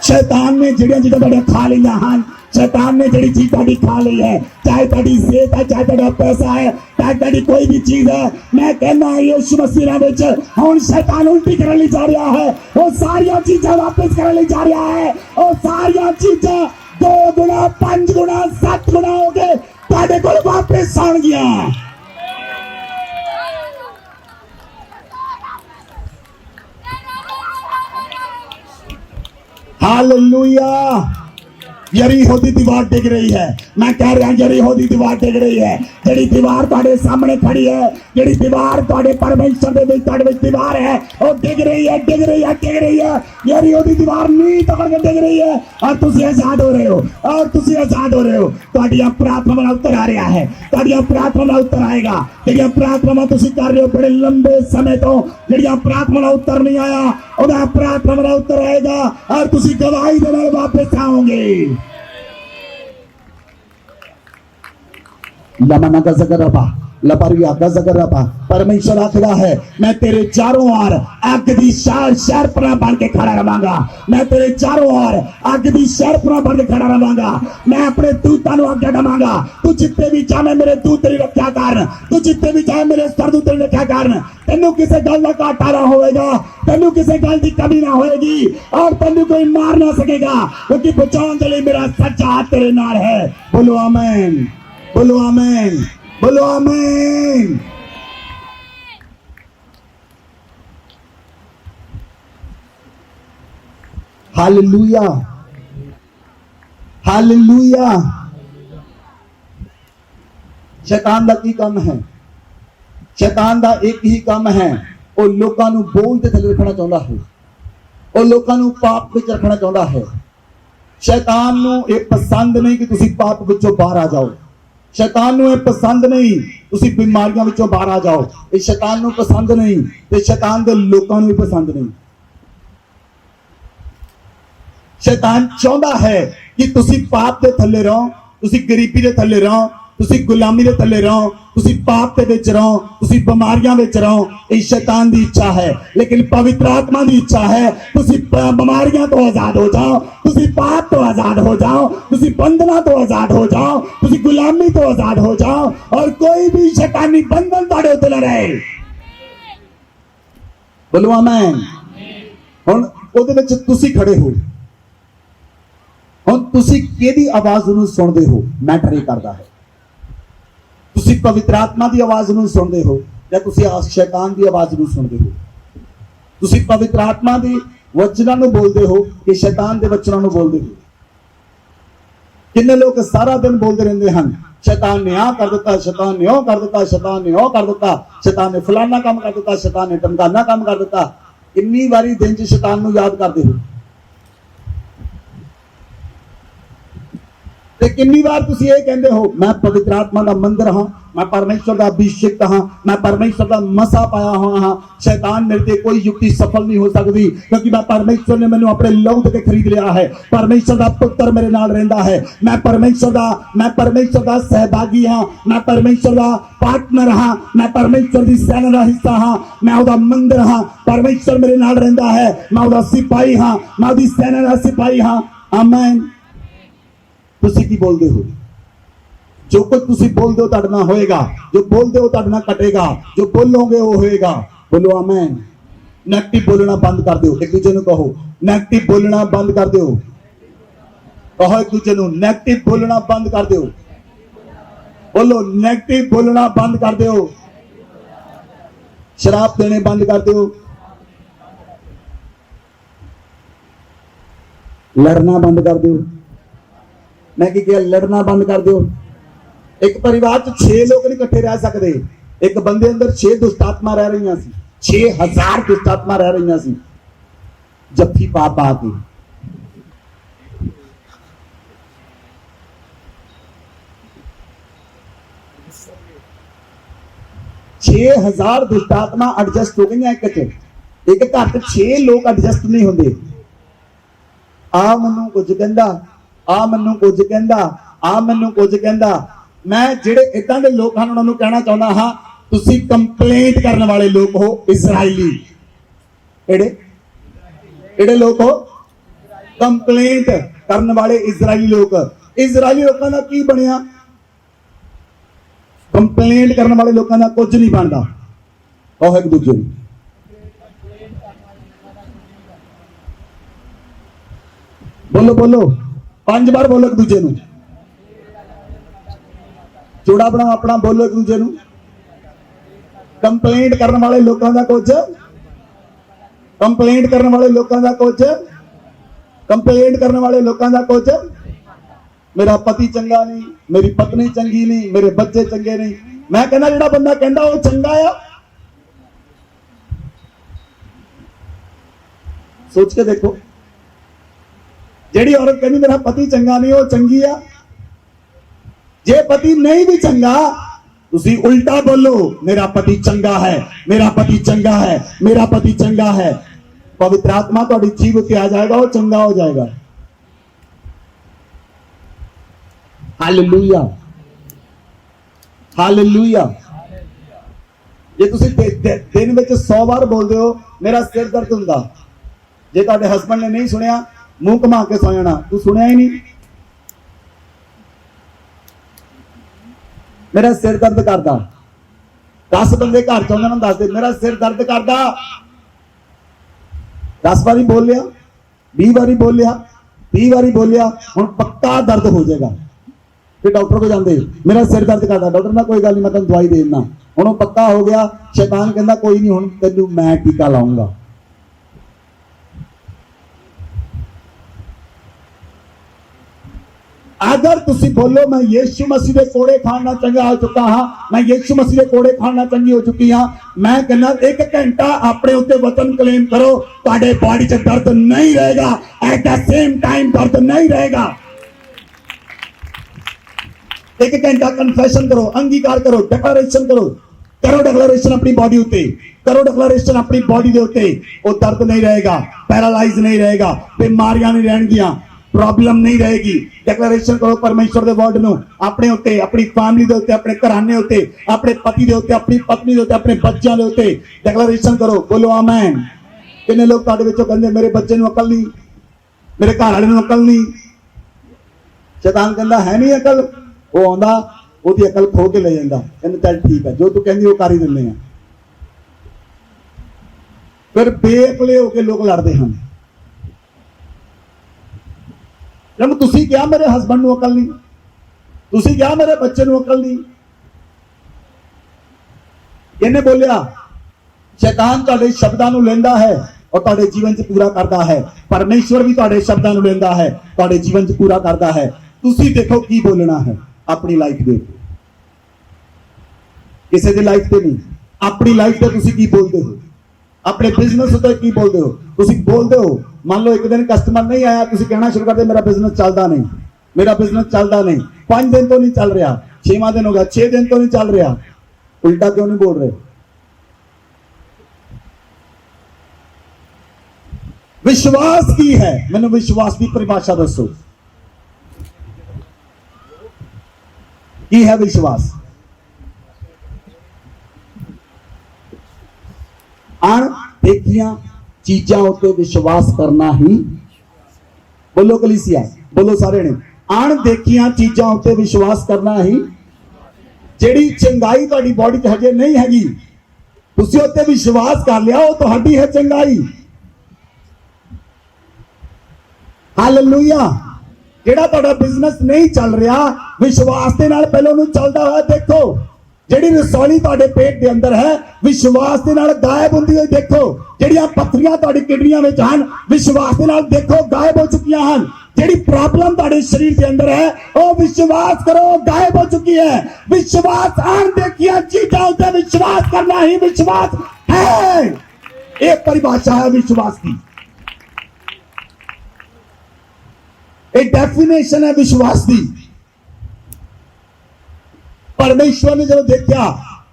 शैतान ने जिहड़ियां चीज़ां तुहाडे खा लिया हैं, शैतान ने जिहड़ी चीज तुहाडी खा ली है, चाहे तुहाडी सेहत है, चाहे तुहाडा पैसा है, चाहे तुहाडी कोई भी चीज है, मैं कहना यीशु मसीह नाम विच हुण शैतान उल्टी करन लई जा रहा है। वो सारियां चीज़ां वापस करन लई जा रहा है। वो सारियां चीज़ां 2 गुना 5 गुना 7 गुना हो गए तुहाडे कोल वापस आउणगियां। हालेलुया। यरीहो दी दीवार डिग रही है। मैं कह रहा यरीहो दी दीवार डिग रही है। जेड़ी दीवार तुहाडे सामने खड़ी है, जेड़ी दीवार तुहाडे परमेश्वर दे विच तुहाडे विच दीवार है, वो डिग रही है, डिग रही है, डिग रही है। यरीहो दी दीवार नींह तक डिग रही है और तुसी आजाद हो रहे हो, और तुसी आजाद हो रहे हो। तुहाडियां प्रार्थना दा उत्तर आ रहा है, तुहाडियां प्रार्थना दा उत्तर आएगा। जेड़ियां प्रार्थना तुसी कर रहे हो बड़े लंबे समय तो, जेड़ियां प्रार्थना दा उत्तर नहीं आया, ओदा प्रार्थना दा उत्तर आएगा और तुसी गवाही दे नाल वापस आओगे। लमना का ज़करबा लपारी आगा जगर रहा परमेश्वर आखिरा है मैं तेरे चारों ओर अग दी शहरपना बन के खड़ा रहांगा। मैं तेरे चारों ओर अग दी शहरपना बन के खड़ा रहांगा। मैं अपने दूतां नूं आग्या देवांगा तू जिथे भी जावे मेरे दूत तेरी रक्षा कर। तू जिथे भी जाए मेरे सरदूत तेरी रक्षा कर। तेनू किसी गल का घाटा ना होएगा। तेनू किसी गल की कमी ना होएगी और तेनू कोई मार ना सकेगा क्योंकि बचाने के लिए मेरा सच्चा हाथ तेरे नाल है। बोलो आमीन, बोलो आमीन, बोलो आमीन। Hallelujah, hallelujah. शैतान दा की काम है? शैतान दा एक ही काम है, वो लोकां नूं बोझ दे थल्ले रखना चाहुंदा है। वो लोकां नूं पाप विच रखना चाहुंदा है। शैतान नूं ये पसंद नहीं कि तुसी पाप विचों बाहर आ जाओ। शैतान नूं ये पसंद नहीं तुसी बीमारियां विचों बाहर आ जाओ। ये शैतान नूं पसंद नहीं ते शैतान दे लोकां नूं भी पसंद नहीं। शैतान चाहुंदा है कि तुसी पाप दे थल्ले रहो, तुसी गरीबी दे थल्ले रहो, तुसी गुलामी दे थल्ले रहो, तुसी पाप दे विच रहो, तुसी बीमारियां विच रहो। ये शैतान दी इच्छा है। लेकिन पवित्र आत्मा दी इच्छा है तुसी बीमारियां तो आजाद हो जाओ, तुसी पाप तो आजाद हो जाओ, तुसी बंधना तो आजाद हो जाओ, तुसी गुलामी तो आजाद हो जाओ और कोई भी शैतानी बंधन तुहाडे उत्ते ना रहे। बोलो आमीन। हुण ओदे विच तुसी खड़े हो, हुण तुसी किहदी आवाज नूं सुणदे हो मैटर ही करदा है। तुसी पवित्र आत्मा की आवाज नूं सुनदे हो या तुसी शैतान की आवाज नूं सुनदे हो? तुसी पवित्र आत्मा की वचनां नूं बोलदे हो कि शैतान के वचनां नूं बोलदे हो? किन्ने लोग सारा दिन बोलते रहंदे हन शैतान ने आ कर दिता, शैतान ने ओ कर दिता, शैतान ने ओ कर दिता, शैतान ने फलाना काम कर दिता, शैतान ने टमकाना काम कर दिता। कितनी बारी दिन च शैतान नूं याद करदे हो? ते कितनी बार तुसी ये कहंदे हो मैं पवित्र आत्मा का मंदिर हाँ, मैं परमेश्वर का अभिषिक्त हाँ, मैं परमेश्वर का मसा पाया हुआ हाँ, शैतान मेरे ते कोई युक्ति सफल नहीं हो सकती क्योंकि मैं परमेश्वर ने मैनू अपने लहू ते खरीद लिया है। परमेश्वर का पुत्र मेरे नाल रहिंदा है। मैं परमेश्वर का सहभागी हाँ, मैं परमेश्वर का पार्टनर हाँ, मैं परमेश्वर की सेना का हिस्सा हाँ, मैं ओहदा मंदिर हाँ। परमेश्वर मेरे नाल रहिंदा है, मैं ओहदा सिपाही हाँ, मैं ओहदी सेना का सिपाही हाँ। आमीन। तुसी की बोलते हो? जो कुछ तुसी बोलते हो तुहाडे नाल होएगा, जो बोलते हो तुहाडे नाल कटेगा, जो बोलोगे वो होएगा। बोलो आमीन। नेगेटिव बोलना बंद कर दो। एक दूसरे को कहो नेगेटिव बोलना बंद कर दो। कहो एक दूसरे को नेगेटिव बोलना बंद कर दो। बोलो नेगेटिव बोलना बंद कर दो। शराब देने बंद कर दो। लड़ना बंद कर दो। मैं की लड़ना बंद कर दो। एक परिवार च 6 लोग नहीं इकट्ठे रह सकते। एक बंदे अंदर 6 दुष्टात्मा रह रही सी, 6000 दुष्टात्मा रह रही सी जफ्फी पा पा के। छह 6000 दुष्टात्मा एडजस्ट हो गई एक घर च 6 लोग एडजस्ट नहीं होंगे। आ मैनू कुछ कहंदा, आ मैनू कुछ कहंदा, आ मैनू कुछ कहंदा। मैं जेड़े इदां दे लोग हैं उन्होंने कहना चाहना हाँ तुसी कंप्लेंट करने वाले लोग हो इजराइली। एड़े लोग हो कंप्लेंट करने वाले इजराइली लोग। इजराइली लोगों का की बनया? कंप्लेंट करने वाले लोगों का कुछ नहीं बनता। कहो एक दूसरे को बोलो बोलो 5 बार बोलो एक दूसरे को। जोड़ा बनाओ अपना, बोलो एक दूसरे को। कंप्लेंट करने वाले लोगों का कुछ, कंप्लेंट करने वाले लोगों का कुछ, कंप्लेंट करने वाले लोगों का कुछ। मेरा पति चंगा नहीं, मेरी पत्नी चंगी नहीं, मेरे बच्चे चंगे नहीं। मैं कहना जेड़ा बंदा कहता वो चंगा है। सोच के देखो, जेड़ी औरत कहनी मेरा पति चंगा नहीं वो चंगी है। जे पति नहीं भी चंगा तुसी उल्टा बोलो मेरा पति चंगा है, मेरा पति चंगा है, मेरा पति चंगा है। पवित्र आत्मा तो जीव उत्ते आ जाएगा, वो चंगा हो जाएगा। Hallelujah, hallelujah. ਜੇ ਤੁਸੀਂ ਦਿਨ ਵਿੱਚ 100 ਵਾਰ ਬੋਲਦੇ ਹੋ ਮੇਰਾ ਸਿਰ ਦਰਦ ਹੁੰਦਾ, ਜੇ ਤੁਹਾਡੇ ਹਸਬੰਡ ਨੇ ਨਹੀਂ ਸੁਣਿਆ ਮੂੰਹ ਘੁਮਾ ਕੇ ਸੌ ਜਾਣਾ, ਤੂੰ ਸੁਣਿਆ ਹੀ ਨਹੀਂ, ਮੇਰਾ ਸਿਰ ਦਰਦ ਕਰਦਾ। 10 ਬੰਦੇ ਘਰ ਚ ਉਹਨਾਂ ਨੂੰ ਦੱਸ ਦੇ ਮੇਰਾ ਸਿਰ ਦਰਦ ਕਰਦਾ, 10 ਵਾਰੀ ਬੋਲ ਲਿਆ, 20 ਵਾਰੀ ਬੋਲ ਲਿਆ, 30 ਵਾਰੀ ਬੋਲਿਆ, ਹੁਣ ਪੱਕਾ ਦਰਦ ਹੋ ਜਾਏਗਾ। ਫਿਰ ਡਾਕਟਰ ਕੋਲ ਜਾਂਦੇ ਮੇਰਾ ਸਿਰ ਦਰਦ ਕਰਦਾ, ਡਾਕਟਰ ਨਾਲ ਕੋਈ ਗੱਲ ਨਹੀਂ ਮੈਂ ਤੈਨੂੰ ਦਵਾਈ ਦੇ ਦਿੰਦਾ, ਹੁਣ ਉਹ ਪੱਕਾ ਹੋ ਗਿਆ। ਸ਼ੈਤਾਨ ਕਹਿੰਦਾ ਕੋਈ ਨਹੀਂ ਹੁਣ ਤੈਨੂੰ ਮੈਂ ਟੀਕਾ ਲਾਉਂਗਾ। अगर तुसी बोलो मैं यीशु मसीह के कोड़े खाना चंगा हो चुका हाँ, मैं यीशु मसीह के कोड़े खाना चंगी हो चुकी हाँ, मैं कहना 1 घंटा अपने उत्ते वचन क्लेम करो, तुम्हारे बॉडी च दर्द नहीं रहेगा, एट द सेम टाइम दर्द नहीं रहेगा। 1 घंटा कन्फेशन करो, अंगीकार करो, डिक्लेरेशन करो, करो डिक्लेरेशन अपनी बॉडी उत्ते, करो डिक्लेरेशन अपनी बॉडी के उत्ते, वो दर्द नहीं रहेगा, पैरालाइज नहीं रहेगा, बीमारियां नहीं रहनगियां, प्रॉब्लम नहीं रहेगी। डिक्लेरेशन करो परमेश्वर के वर्ड नूं अपने उत्ते, अपनी फैमिली के उत्ते, अपने घराने उत्ते, अपने पति के उत्ते, अपनी पत्नी के उत्ते, अपने बच्चों के उत्ते डिक्लेरेशन करो। बोलो आमीन। कितने लोग तुहाडे विचों कहंदे मेरे बच्चे नूं अकल नहीं, मेरे घर वाले नूं अकल नहीं। शैतान कहंदा है नहीं अकल, वो आंदा ओदी अकल खो के ले जांदा, कहंदा चल ठीक है जो तू कहंदी वो कर ही दिंदे आ। फिर बेअकले होके लोग लड़ते हैं। जब तुसी क्या मेरे हस्बैंड नूं अकल नहीं, तुसी क्या मेरे बच्चे नूं अकल नहीं, इन्हें बोलिया शैतान तुहाडे शब्दां नूं लैंदा है और तुहाडे जीवन च पूरा करता है। परमेश्वर भी तुहाडे शब्दां नूं लैंदा है, तुहाडे जीवन च पूरा करता है। तुसी देखो की बोलना है अपनी लाइफ दे, किसी दी लाइफ ते नहीं, अपनी लाइफ ते तुसी की बोलदे हो, अपने बिजनेस उत्ते की बोलदे हो। तुसी बोलदे हो मान लो एक दिन कस्टमर नहीं आया, तुसी कहना शुरू कर दे मेरा बिजनेस चलता नहीं, मेरा बिजनेस चलता नहीं, 5 दिन तो नहीं चल रहा, 6वां दिन हो गया, 6 दिन तो नहीं चल रहा। उल्टा क्यों नहीं बोल रहे? विश्वास की है, मैंने विश्वास की परिभाषा दसो की है विश्वास? अणदेखियां चीजा उत्ते विश्वास करना ही, बोलो कलीसिया, बोलो सारे ने, अणदेखियां चीजा उत्ते विश्वास करना ही। जेड़ी चंगाई तुहाडी बॉडी च हजे नहीं हैगी, तुसी उत्ते विश्वास कर लिया, वो तुहाडी है चंगाई। हालेलुया। जेड़ा तुहाडा बिजनेस नहीं चल रहा, विश्वास दे नाल पहले उहनूं चलदा होया देखो। जेड़ी रसौली तुहाडे पेट दे अंदर है, विश्वास दे नाल गायब हुंदी होई देखो। जेड़ियां पत्थरियां तुहाडी किडनियां विच हन, विश्वास दे नाल देखो गायब हो चुकियां हन। जेड़ी प्रॉब्लम तुहाडे शरीर के अंदर है, वो विश्वास करो गायब हो चुकी है। विश्वास अणदेखियां चीजां उत्ते विश्वास करना ही विश्वास है। एक परिभाषा है विश्वास की, एक डेफिनेशन है विश्वास की। परमेश्वर ने जब देखा,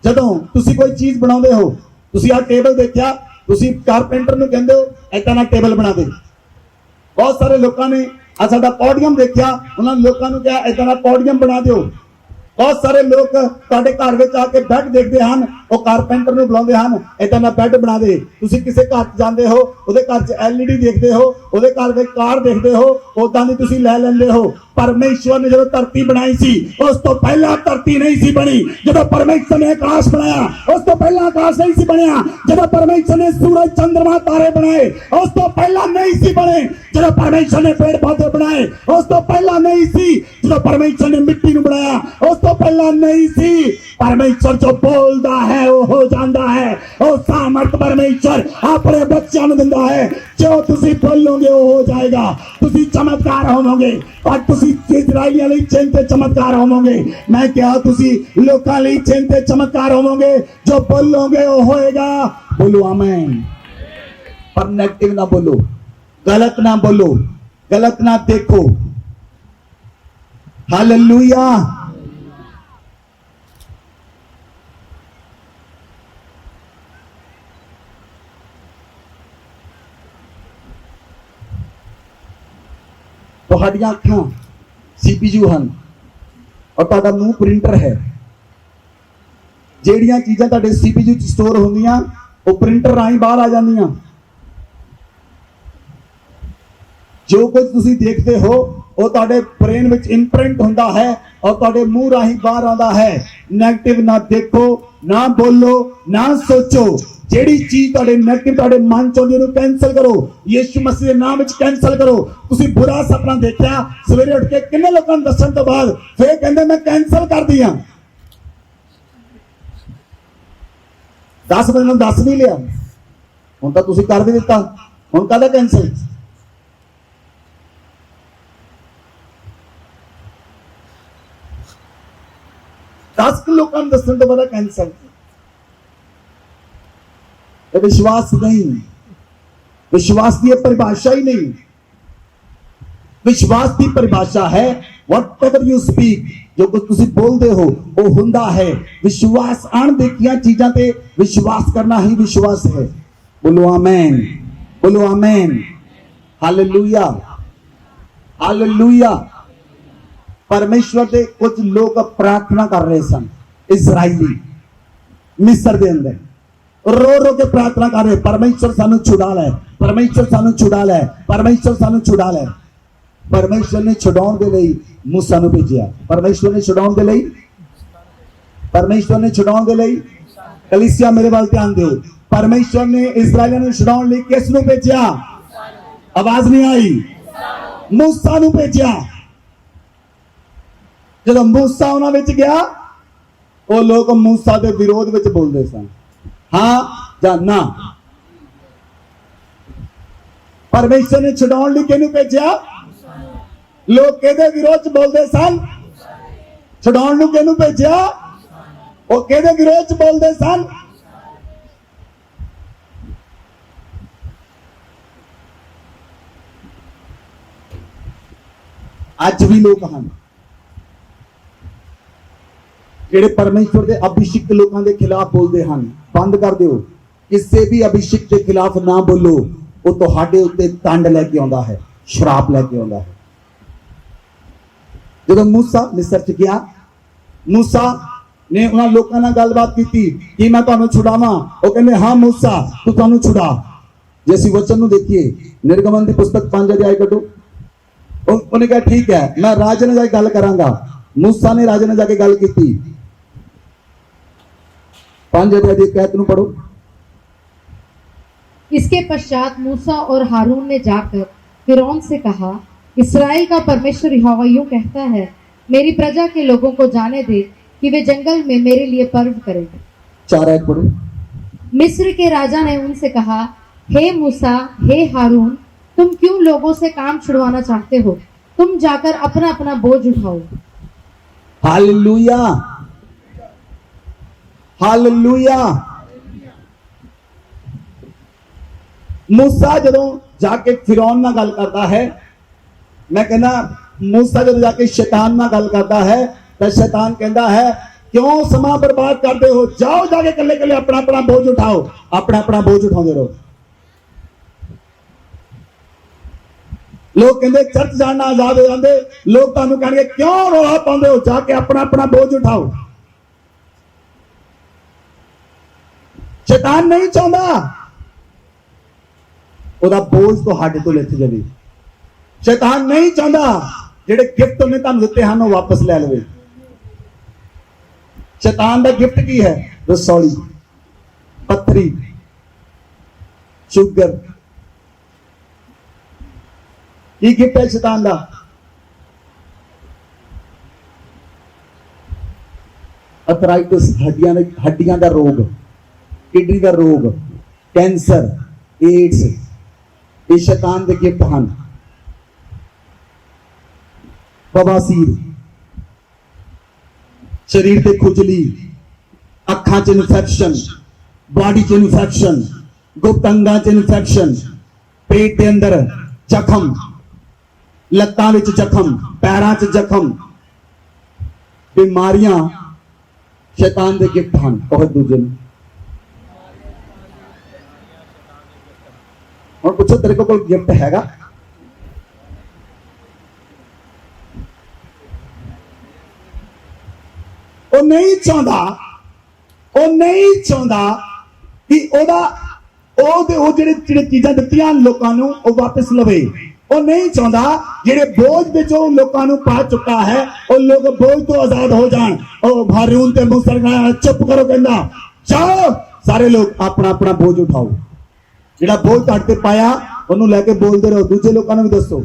जदों तुसी कोई चीज बनाउंदे हो, तुसी आ टेबल देखा, तुसी कारपेंटर नूं कहंदे हो इदां दा टेबल बना दे। बहुत सारे लोगों ने आ साडा पोडियम देखा, उन्होंने लोगों ने कहा इदां दा पोडियम बना दो। बहुत सारे लोग तुहाडे घर विच आके बेड देखते हैं, वो कारपेंटर नूं बुलाउंदे हैं इदां दा बेड बना दे। तुसी किसी घर जांदे हो, उहदे घर च LED देखते हो, उहदे घर विच कार देखते हो, उदां दी तुसी लै लैंदे हो। परमेश्वर ने जब धरती बनाई सी, उस तो पहला धरती नहीं सी बनी। जब परमेश्वर ने आकाश बनाया, उस तो पहला आकाश नहीं सी बनया। जब परमेश्वर ने सूरज चंद्रमा तारे बनाए, उस तो पहला नहीं सी बने। जब परमेश्वर ने पेड़ पौधे बनाए, उस तो पहला नहीं सी। जब परमेश्वर ने मिट्टी नूं बनाया, उस तो पहला नहीं सी। परमेश्वर जो बोलता है वो हो जाता है। वो सामर्थ परमेश्वर अपने बच्चों नूं दिंदा है। जो तुसी बोलोगे वो हो जाएगा। तुसी चमत्कार होवोगे, और तुसी इजराइलियां लई चिन्ह ते चमत्कार होवोगे। मैं क्या तुसी लोकां लई चिन्ह ते चमत्कार होवोगे। जो बोलोगे वो होएगा। बोलो आमीन। पर नेगेटिव ना बोलो, गलत ना बोलो, गलत ना देखो। हालेलुया। तुहाडियां अखां CPU हैं और तुहाडा मुंह प्रिंटर है। ਜਿਹੜੀਆਂ ਚੀਜ਼ਾਂ ਤੁਹਾਡੇ CPU 'ਚ ਸਟੋਰ ਹੁੰਦੀਆਂ ਉਹ ਪ੍ਰਿੰਟਰ ਰਾਹੀਂ ਬਾਹਰ ਆ ਜਾਂਦੀਆਂ। ਜੋ ਕੁਝ ਤੁਸੀਂ ਦੇਖਦੇ ਹੋ ਉਹ ਤੁਹਾਡੇ ਬ੍ਰੇਨ ਵਿੱਚ ਇੰਪ੍ਰਿੰਟ ਹੁੰਦਾ ਹੈ ਔਰ ਤੁਹਾਡੇ ਮੂੰਹ ਰਾਹੀਂ ਬਾਹਰ ਆਉਂਦਾ ਹੈ। ਨੈਗੇਟਿਵ ਨਾ ਦੇਖੋ, ਨਾ ਬੋਲੋ, ਨਾ ਸੋਚੋ। ਜਿਹੜੀ ਚੀਜ਼ ਤੁਹਾਡੇ ਨੈਗੇਟਿਵ ਤੁਹਾਡੇ ਮਨ ਚ ਆਉਂਦੀ ਉਹਨੂੰ ਕੈਂਸਲ ਕਰੋ, ਯਿਸੂ ਮਸੀਹ ਦੇ ਨਾਮ ਵਿੱਚ ਕੈਂਸਲ ਕਰੋ। ਤੁਸੀਂ ਬੁਰਾ ਸੁਪਨਾ ਦੇਖਿਆ, ਸਵੇਰੇ ਉੱਠ ਕੇ ਕਿੰਨੇ ਲੋਕਾਂ ਨੂੰ ਦੱਸਣ ਤੋਂ ਬਾਅਦ ਫਿਰ ਕਹਿੰਦੇ ਮੈਂ ਕੈਂਸਲ ਕਰਦੀ ਹਾਂ। 10 ਬੰਦੇ ਨੂੰ ਦੱਸ ਵੀ ਲਿਆ, ਹੁਣ ਤਾਂ ਤੁਸੀਂ ਕਰ ਵੀ ਦਿੱਤਾ, ਹੁਣ ਕਾਹਦਾ ਕੈਂਸਲ? दस लोगों को दसन तो बड़ा कैंसर। ये विश्वास नहीं, विश्वास की परिभाषा ही नहीं। विश्वास की परिभाषा है वट एवर यू स्पीक, जो कुछ तुसी बोलते हो वो हुंदा है। विश्वास अणदेखियां चीजां ते विश्वास करना ही विश्वास है। बोलो आमेन, बोलो आमेन, हालेलुया, हालेलुया। परमेश्वर के कुछ लोग प्रार्थना कर रहे सन, इजराइली मिस्र के अंदर रो रो के प्रार्थना कर रहे, परमेश्वर सानू छुड़ा ले, परमेश्वर सानू छुड़ा ले, परमेश्वर सानू छुड़ा ले। परमेश्वर ने छुड़ाउण दे लई मूसा नूं भेजिया। परमेश्वर ने छुड़ाउण दे लई, परमेश्वर ने छुड़ाउण दे लई, कलीसिया मेरे वाल ध्यान दिओ, परमेश्वर ने इजराइलियां नूं छुड़ाउण लई किस नूं भेजिया? आवाज नहीं आई, मूसा नूं भेजिया। जब मूसा उन्हां विच गया वो लोग मूसा के विरोध विच बोलते सन, हाँ या ना। परमेश्वर ने छुड़ाउण लई किहनूं भेजिया? लोग किहदे विरोध च बोलते सन? छुड़ाउण नूं किहनूं भेजिया? वो किहदे विरोध च बोलते सन? अज भी लोग हैं ਜਿਹੜੇ परमेश्वर के अभिषिक्त लोगों के खिलाफ बोलते हैं। बंद कर दो, किसी भी अभिषिक्त के खिलाफ ना बोलो, वो तुहाडे उत्ते दंड लेके आउंदा है, श्राप लेके आउंदा है। जब मूसा मिस्र च गया, मूसा ने उन्हां लोकां नाल गलबात कीती कि मैं तुहानूं छुड़ावां। वो कहंदे हाँ मूसा तू तुहानूं छुड़ा। जे असीं वचन नूं देखीए, निर्गमन की पुस्तक 5 अध्याय कटो। उन्होंने कहा ठीक है मैं राजे ने जाके गल करांगा। मूसा ने राजे ने जाके गल की। 5 अध्याय की कहत नूं पढ़ो। इसके पश्चात मूसा और हारून ने जाकर फिरौन से कहा, इस्राएल का परमेश्वर यहोवा यूं कहता है, मेरी प्रजा के लोगों को जाने दे कि वे जंगल में मेरे लिए पर्व करें। 4 आयत पढ़ो। मिस्र के राजा ने उनसे कहा, हे मूसा, हे हारून, तुम क्यों लोगों से काम छुड़वाना चाहते हो? तुम जाकर अपना अपना बोझ उठाओ। Hallelujah, hallelujah. मूसा जदों जाके फिरौन नाल गल करता है, मैं कहना मूसा जदों जाके शैतान नाल गल करता है तो शैतान कहता है क्यों समा बर्बाद करते हो, जाओ जाके कल्ले कल्ले अपना अपना बोझ उठाओ, अपना अपना बोझ उठाते रहो। लोग कहते चर्च जाना आजाद हो जाते, लोग तुहानू कहेंगे क्यों रौला पाउंदे हो, जाके अपना अपना बोझ उठाओ। शैतान नहीं चाहता ਉਹਦਾ बोझ ਤੁਹਾਡੇ ਤੋਂ ਲਿੱਥ ਜਾਵੇ। शैतान नहीं चाहता ਜਿਹੜੇ गिफ्ट ਉਹਨੇ ਤੁਹਾਨੂੰ ਦਿੱਤੇ ਹਨ ਉਹ ਵਾਪਸ ਲੈ ਲਵੇ। शैतान ਦਾ गिफ्ट ਕੀ ਹੈ? रसौली, पत्थरी, शुगर। की गिफ्ट है शैतान का? अर्थराइटिस, हड्डियां का रोग, किडनी का रोग, कैंसर, एड्स, ये शैतान के गिफ्ट हैं। बवासीर, शरीर से खुजली, अखां च इन्फेक्शन, बॉडी च इन्फेक्शन, गुप्त अंगां च इन्फेक्शन, पेट के अंदर जख्म, लत्तां विच जख्म, पैरां च जख्म, बीमारियां शैतान के गिफ्ट हैं। बहुत दूजे और पूछो तेरे को कोई गिफ्ट हैगा? वो नहीं चाहता ਉਹ ਨਹੀਂ ਚਾਹੁੰਦਾ ਕਿ ਉਹ ਜਿਹੜੇ ਚੀਜ਼ਾਂ ਦਿੱਤੀਆਂ ਲੋਕਾਂ ਨੂੰ ਉਹ ਵਾਪਸ ਲਵੇ। ਉਹ ਨਹੀਂ ਚਾਹੁੰਦਾ ਜਿਹੜੇ ਬੋਝ ਵਿੱਚ ਉਹ ਲੋਕਾਂ ਨੂੰ ਪਾ ਚੁੱਕਾ ਹੈ ਉਹ ਲੋਕ ਬੋਝ ਤੋਂ ਆਜ਼ਾਦ ਹੋ ਜਾਣ। ਉਹ ਹਾरून ਤੇ मूसा ਲਗਾਇਆ, ਚੁੱਪ ਕਰੋ, ਕਹਿੰਦਾ ਜਾਓ ਸਾਰੇ ਲੋਕ ਆਪਣਾ ਆਪਣਾ ਬੋਝ ਉਠਾਓ। ਜਿਹੜਾ ਬੋਝ ਤੁਹਾਡੇ ਤੇ ਪਾਇਆ ਉਹਨੂੰ ਲੈ ਕੇ ਬੋਲਦੇ ਰਹੋ, ਦੂਜੇ ਲੋਕਾਂ ਨੂੰ ਵੀ ਦੱਸੋ।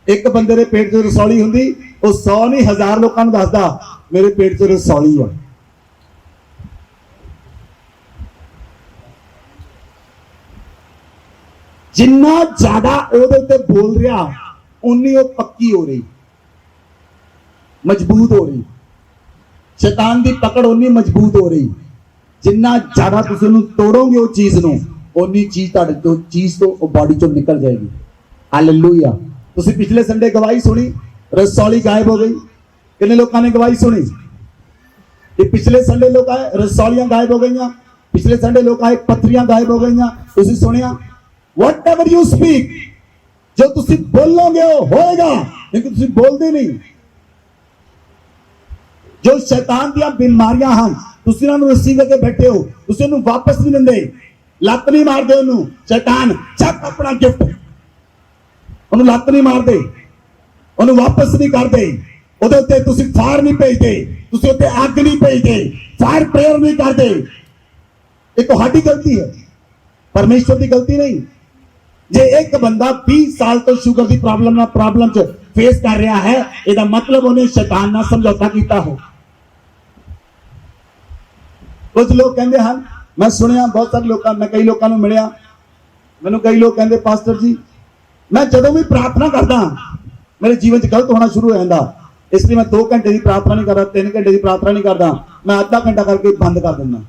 ਇੱਕ ਬੰਦੇ ਦੇ ਪੇਟ 'ਚ ਰਸੌਲੀ ਹੁੰਦੀ, ਉਹ 100 ਨਹੀਂ 1000 ਲੋਕਾਂ ਨੂੰ ਦੱਸਦਾ ਮੇਰੇ ਪੇਟ 'ਚ ਰਸੌਲੀ ਆ। जिन्ना ज्यादा ओदे ते बोल रहा उन्नी वो पक्की हो रही, मजबूत हो रही। शैतान की पकड़ उन्नी मजबूत हो रही। जिन्ना ज्यादा तुसीं उहनूं तोड़ोगे उस चीज नूं उन्नी चीज तुहाडे तो चीज तो बॉडी चों निकल जाएगी। हालेलुया। तुसीं पिछले संडे गवाही सुनी, रसौली गायब हो गई। कितने लोगों ने गवाही सुनी? ये पिछले संडे लोग आए रसौलियां गायब हो गई, पिछले संडे लोग आए पत्थरियां गायब हो गई। तुसीं सुनिया Whatever you speak, जो तुसी बोलोगे वो होएगा, लेकिन तुसी बोलते नहीं। जो शैतान दियां बीमारियां हैं तुसी उन्हां नूं रस्सी करके बैठे हो, तुसी उन्हें वापस नहीं दिंदे, लत नहीं मारदे उन्हें। शैतान चक अपना गिफ्ट, उन्हें लत नहीं मारदे, उन्हें वापस नहीं करदे। उहदे उत्ते तुसी फायर नहीं भेजदे, तुसी उत्ते अग नहीं भेजदे, फायर प्रेयर नहीं करदे। ये तुहाडी गलती है, परमेश्वर की गलती नहीं। जे एक बंदा 20 साल तो शुगर की प्रॉब्लम च फेस कर रहा है, इसका मतलब उन्हें शैतान नाल समझौता किया हो। कुछ लोग कहते हैं, मैं सुनिया बहुत सारे लोग, मैं कई लोगों को मिलिया, मैंने कई लोग कहते पास्टर जी मैं जदों भी प्रार्थना करता मेरे जीवन च गलत होना शुरू हो जाता, इसलिए मैं 2 घंटे की प्रार्थना नहीं करता, 3 घंटे की प्रार्थना नहीं करता, मैं आधा घंटा करके बंद कर देना।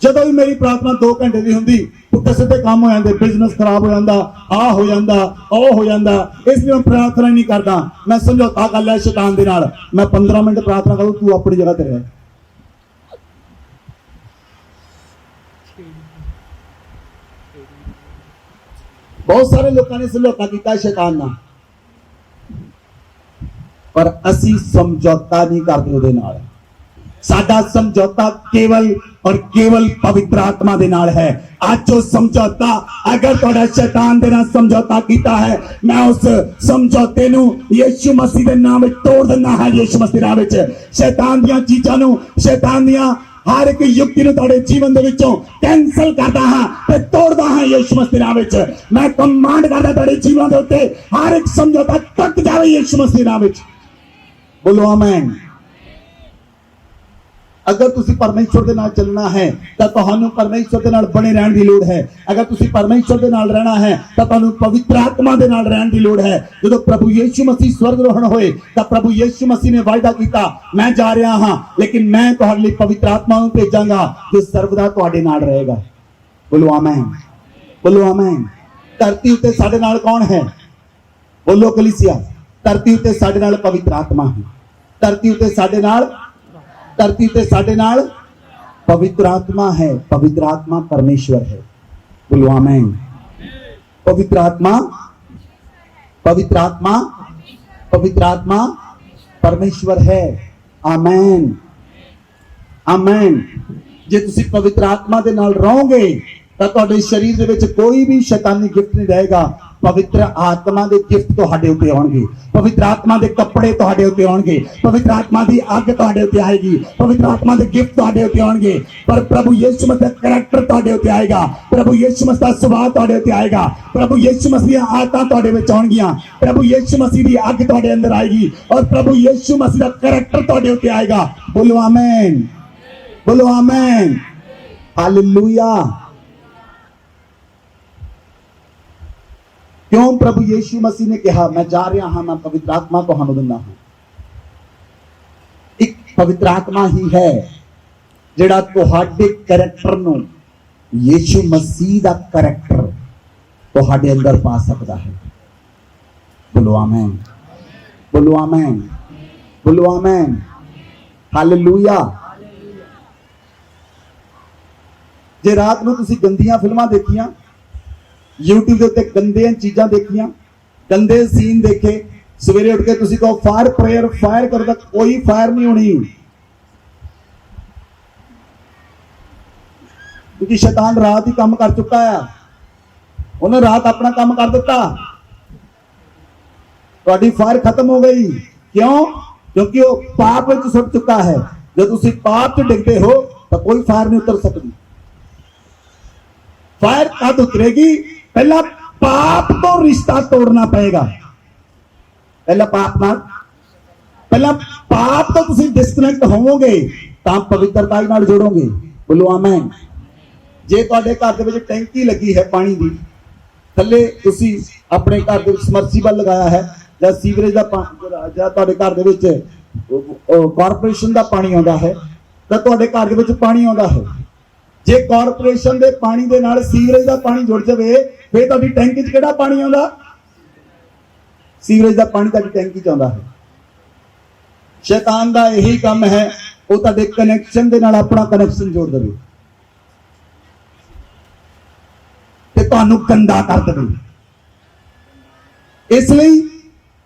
जदों भी मेरी प्रार्थना 2 घंटे की होंगी पुट्ठे सीधे काम हो जाते, बिजनेस खराब हो जाता, आ हो जाता, ओ हो जाता, इसलिए मैं प्रार्थना नहीं करता। मैं समझौता कर लिया शैतान दे नाल, मैं 15 मिनट प्रार्थना करूं, तू अपनी जगह ते रह। बहुत सारे लोगों ने समझौता किया शैतान नाल, पर असी समझौता नहीं करते उहदे नाल। साडा समझौता केवल और केवल पवित्र आत्मा दे नाल है। आज जो समझौता अगर तुहाडा शैतान दे नाल समझौता कीता है, मैं उस समझौते नूं यीशु मसीह दे नाम विच तोड़ दिंदा हां। यीशु मसीह दे नाम विच शैतान दीयां चीज़ां नूं, शैतान दीयां हर एक युक्ति नूं तुहाडे जीवन दे विचों कैंसल करदा हां ते तोड़दा हां यीशु मसीह दे नाम विच। मैं कमांड करदा तुहाडे जीवन दे उत्ते हर एक समझौता टुट जावे यीशु मसीह दे नाम विच। बोलो आमीन। अगर तुसी परमेश्वर दे नाल चलना है तो तुहानू परमेश्वर दे नाल बने रहने की लोड़ है। अगर तुसी परमेश्वर दे नाल रहना है तो तुहानू पवित्र आत्मा दे नाल रहने की लोड़ है। जदों प्रभु यीशु मसीह स्वर्गरोहण होए तो प्रभु यीशु मसीह ने वायदा किया, मैं जा रहा हां लेकिन मैं तुहाडे लई पवित्र आत्मा नूं भेजांगा जो सर्वदा तुहाडे नाल रहेगा। बोलो आमीन, बोलो आमीन। धरती उत्ते साडे नाल कौन है? बोलो कलीसिया। धरती उत्ते साडे नाल पवित्र आत्मा है। धरती उत्ते साडे नाल धरती पे साडे नाल पवित्र आत्मा है। पवित्र आत्मा परमेश्वर है। बोलो आमीन। पवित्र आत्मा, पवित्र आत्मा, पवित्र आत्मा परमेश्वर है। आमीन, आमीन। जे तुसी पवित्र आत्मा दे नाल रहोगे तो तुहाडे शरीर दे विच कोई भी शैतानी गिफ्ट नहीं रहेगा। पवित्र आत्मा दे गिफ्ट तुहाडे उत्ते आउणगे, पवित्र आत्मा दे कपड़े तुहाडे उत्ते आउणगे, पवित्र आत्मा दी अग तुहाडे उत्ते आएगी, पवित्र आत्मा दे गिफ्ट तुहाडे उत्ते आउणगे। पर प्रभु यीशु मसीह दा करैक्टर तुहाडे उत्ते आएगा, प्रभु यीशु मसीह दा सुभाव तुहाडे उत्ते आएगा, प्रभु यीशु मसीह दी आदतां तुहाडे विच आउणगीਆਂ, प्रभु यीशु मसीह दी अग तुहाडे अंदर आएगी और प्रभु यीशु मसीह दा करैक्टर तुहाडे उत्ते आएगा। बोलो आमीन, बोलो आमीन। हालेलुया। क्यों प्रभु यीशु मसीह ने कहा मैं जा रहा हां, मैं पवित्र आत्मा तुहानू दिंदा हां। एक पवित्र आत्मा ही है जिहड़ा तुहाडे करैक्टर नू, यीशु मसीह दा करैक्टर तुहाडे अंदर पा सकदा है। बोलो आमीन, बोलो आमीन, बोलो आमीन। हालेलुया। जे रात नू तुसी गंदियां फिल्मां देखियां, यूट्यूब के उत्ते गंदे चीज़ां देखियां, गंदे सीन देखे, सवेरे उठ के तुसी कहो फायर प्रेयर फायर करो तो कोई फायर नहीं होनी। क्योंकि शैतान रात ही काम कर चुका है, उन्हें रात अपना काम कर दिता, ਤੁਹਾਡੀ फायर खत्म हो गई। क्यों? क्योंकि वो पाप में सुट चुका है। जब तुम पाप च डिगते हो तो कोई फायर नहीं उतर सकती। फायर कद उतरेगी? पहला पाप तो रिश्ता तोड़ना पड़ेगा। पहला पाप ना, पहला पाप तो तुम डिस्कनेक्ट होवोगे तो पवित्रता नाल जोड़ोगे। बोलो आमीन। जे तुहाडे घर दे विच टैंकी लगी है पानी की, थले तुसी अपने घर दे विच समरसीबल लगाया है, ਜਾਂ ਸੀਵਰੇਜ ਦਾ ਜਾਂ ਤੁਹਾਡੇ ਘਰ ਦੇ ਵਿੱਚ ਕਾਰਪੋਰੇਸ਼ਨ ਦਾ ਪਾਣੀ ਆਉਂਦਾ ਹੈ, ਤਾਂ ਤੁਹਾਡੇ ਘਰ ਦੇ ਵਿੱਚ ਪਾਣੀ ਆਉਂਦਾ ਹੈ। ਜੇ ਕਾਰਪੋਰੇਸ਼ਨ ਦੇ ਪਾਣੀ ਦੇ ਨਾਲ ਸੀਵਰੇਜ ਦਾ ਪਾਣੀ ਜੁੜ ਜਾਵੇ, ਫਿਰ ਤੁਹਾਡੀ ਟੈਂਕੀ 'ਚ ਕਿਹੜਾ ਪਾਣੀ ਆਉਂਦਾ? ਸੀਵਰੇਜ ਦਾ ਪਾਣੀ ਤੁਹਾਡੀ ਟੈਂਕੀ 'ਚ ਆਉਂਦਾ ਹੈ। ਸ਼ੈਤਾਨ ਦਾ ਇਹੀ ਕੰਮ ਹੈ, ਉਹ ਤੁਹਾਡੇ ਕਨੈਕਸ਼ਨ ਦੇ ਨਾਲ ਆਪਣਾ ਕਨੈਕਸ਼ਨ ਜੋੜ ਦੇਵੇ ਤੇ ਤੁਹਾਨੂੰ ਗੰਦਾ ਕਰ ਦੇਵੇ। ਇਸ ਲਈ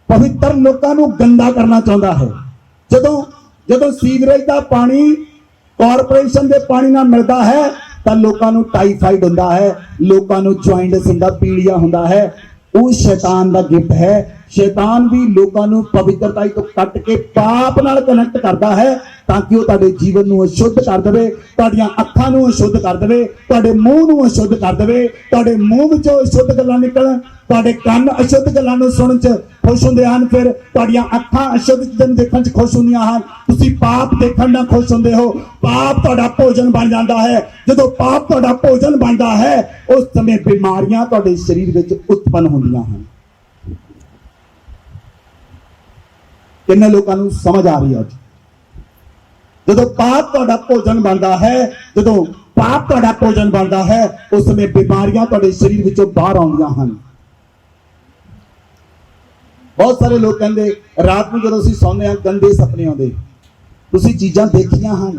पवित्र लोगों को गंदा करना चाहता है। जदों सीवरेज का पानी कॉरपोरेशन के पानी ना मिलता है तो लोगों को टाइफाइड होता है, लोगों को जॉइंटिस होता, पीड़िया होता है। वो शैतान का गिफ्ट है। शैतान भी लोगों को पवित्रता तो कट के पाप नाल कनेक्ट करता है ताकि वो तुहाडे जीवन को अशुद्ध कर देवे, तुहाडीआं अखां नूं अशुद्ध कर देवे, तुहाडे मूंह नूं अशुद्ध कर देवे, तुहाडे मूंह विचों अशुद्ध गल्लां निकलण, तुहाडे कंन अशुद्ध गल्लां नूं सुणन च खुश हुंदे हन, फिर तुहाडीआं अखां अशुद्ध चीज़ां देखण च खुश हुंदियां हन। तुसीं पाप देखण नाल खुश हुंदे हो। पाप तुहाडा भोजन बन जाता है। जदों पाप तुहाडा भोजन बनता है उस समय बीमारियां तुहाडे शरीर विच उत्पन्न हुंदियां हन। किन्ने लोगों को समझ आ रही है? जदों पाप तुहाडा भोजन बनता है, जदों पाप तुहाडा भोजन बनता है उस समय बीमारियां तुहाडे शरीर विचों बाहर आउंदियां हन। बहुत सारे लोग कहते रात में जदों असीं सौंदे हां गंदे सपने आउंदे। तुसीं चीज़ां देखियां हन,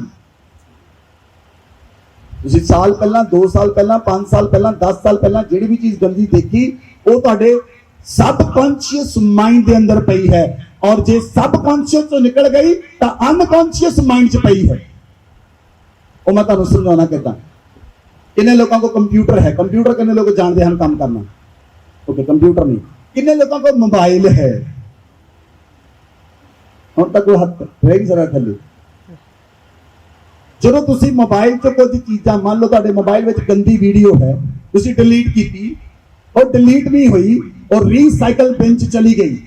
तुसीं साल पहला, 2 साल पहला, 5 साल पहला, 10 साल पहला जिहड़ी भी चीज़ गंदी देखी वो तुहाडे सबकॉन्शियस माइंड के अंदर पई है, और जे सबकॉन्शियस तो निकल गई तो अनकॉन्शियस माइंड च पई है। वो मैं तुहानूं समझाउणा किदां। किन्ने लोगों को कंप्यूटर है? कंप्यूटर किन्ने लोग जानते हैं काम करना? ओके, कंप्यूटर नहीं। किन्ने लोगों को मोबाइल है? हुण तक कोई हथ रह जरा थले। ਜਦੋਂ ਤੁਸੀਂ मोबाइल च कुछ चीज़ां, मान लो तुहाडे मोबाइल विच गंदी वीडियो है, तुसीं डिलीट की और डिलीट नहीं हुई और रीसाइकल बिन च चली गई।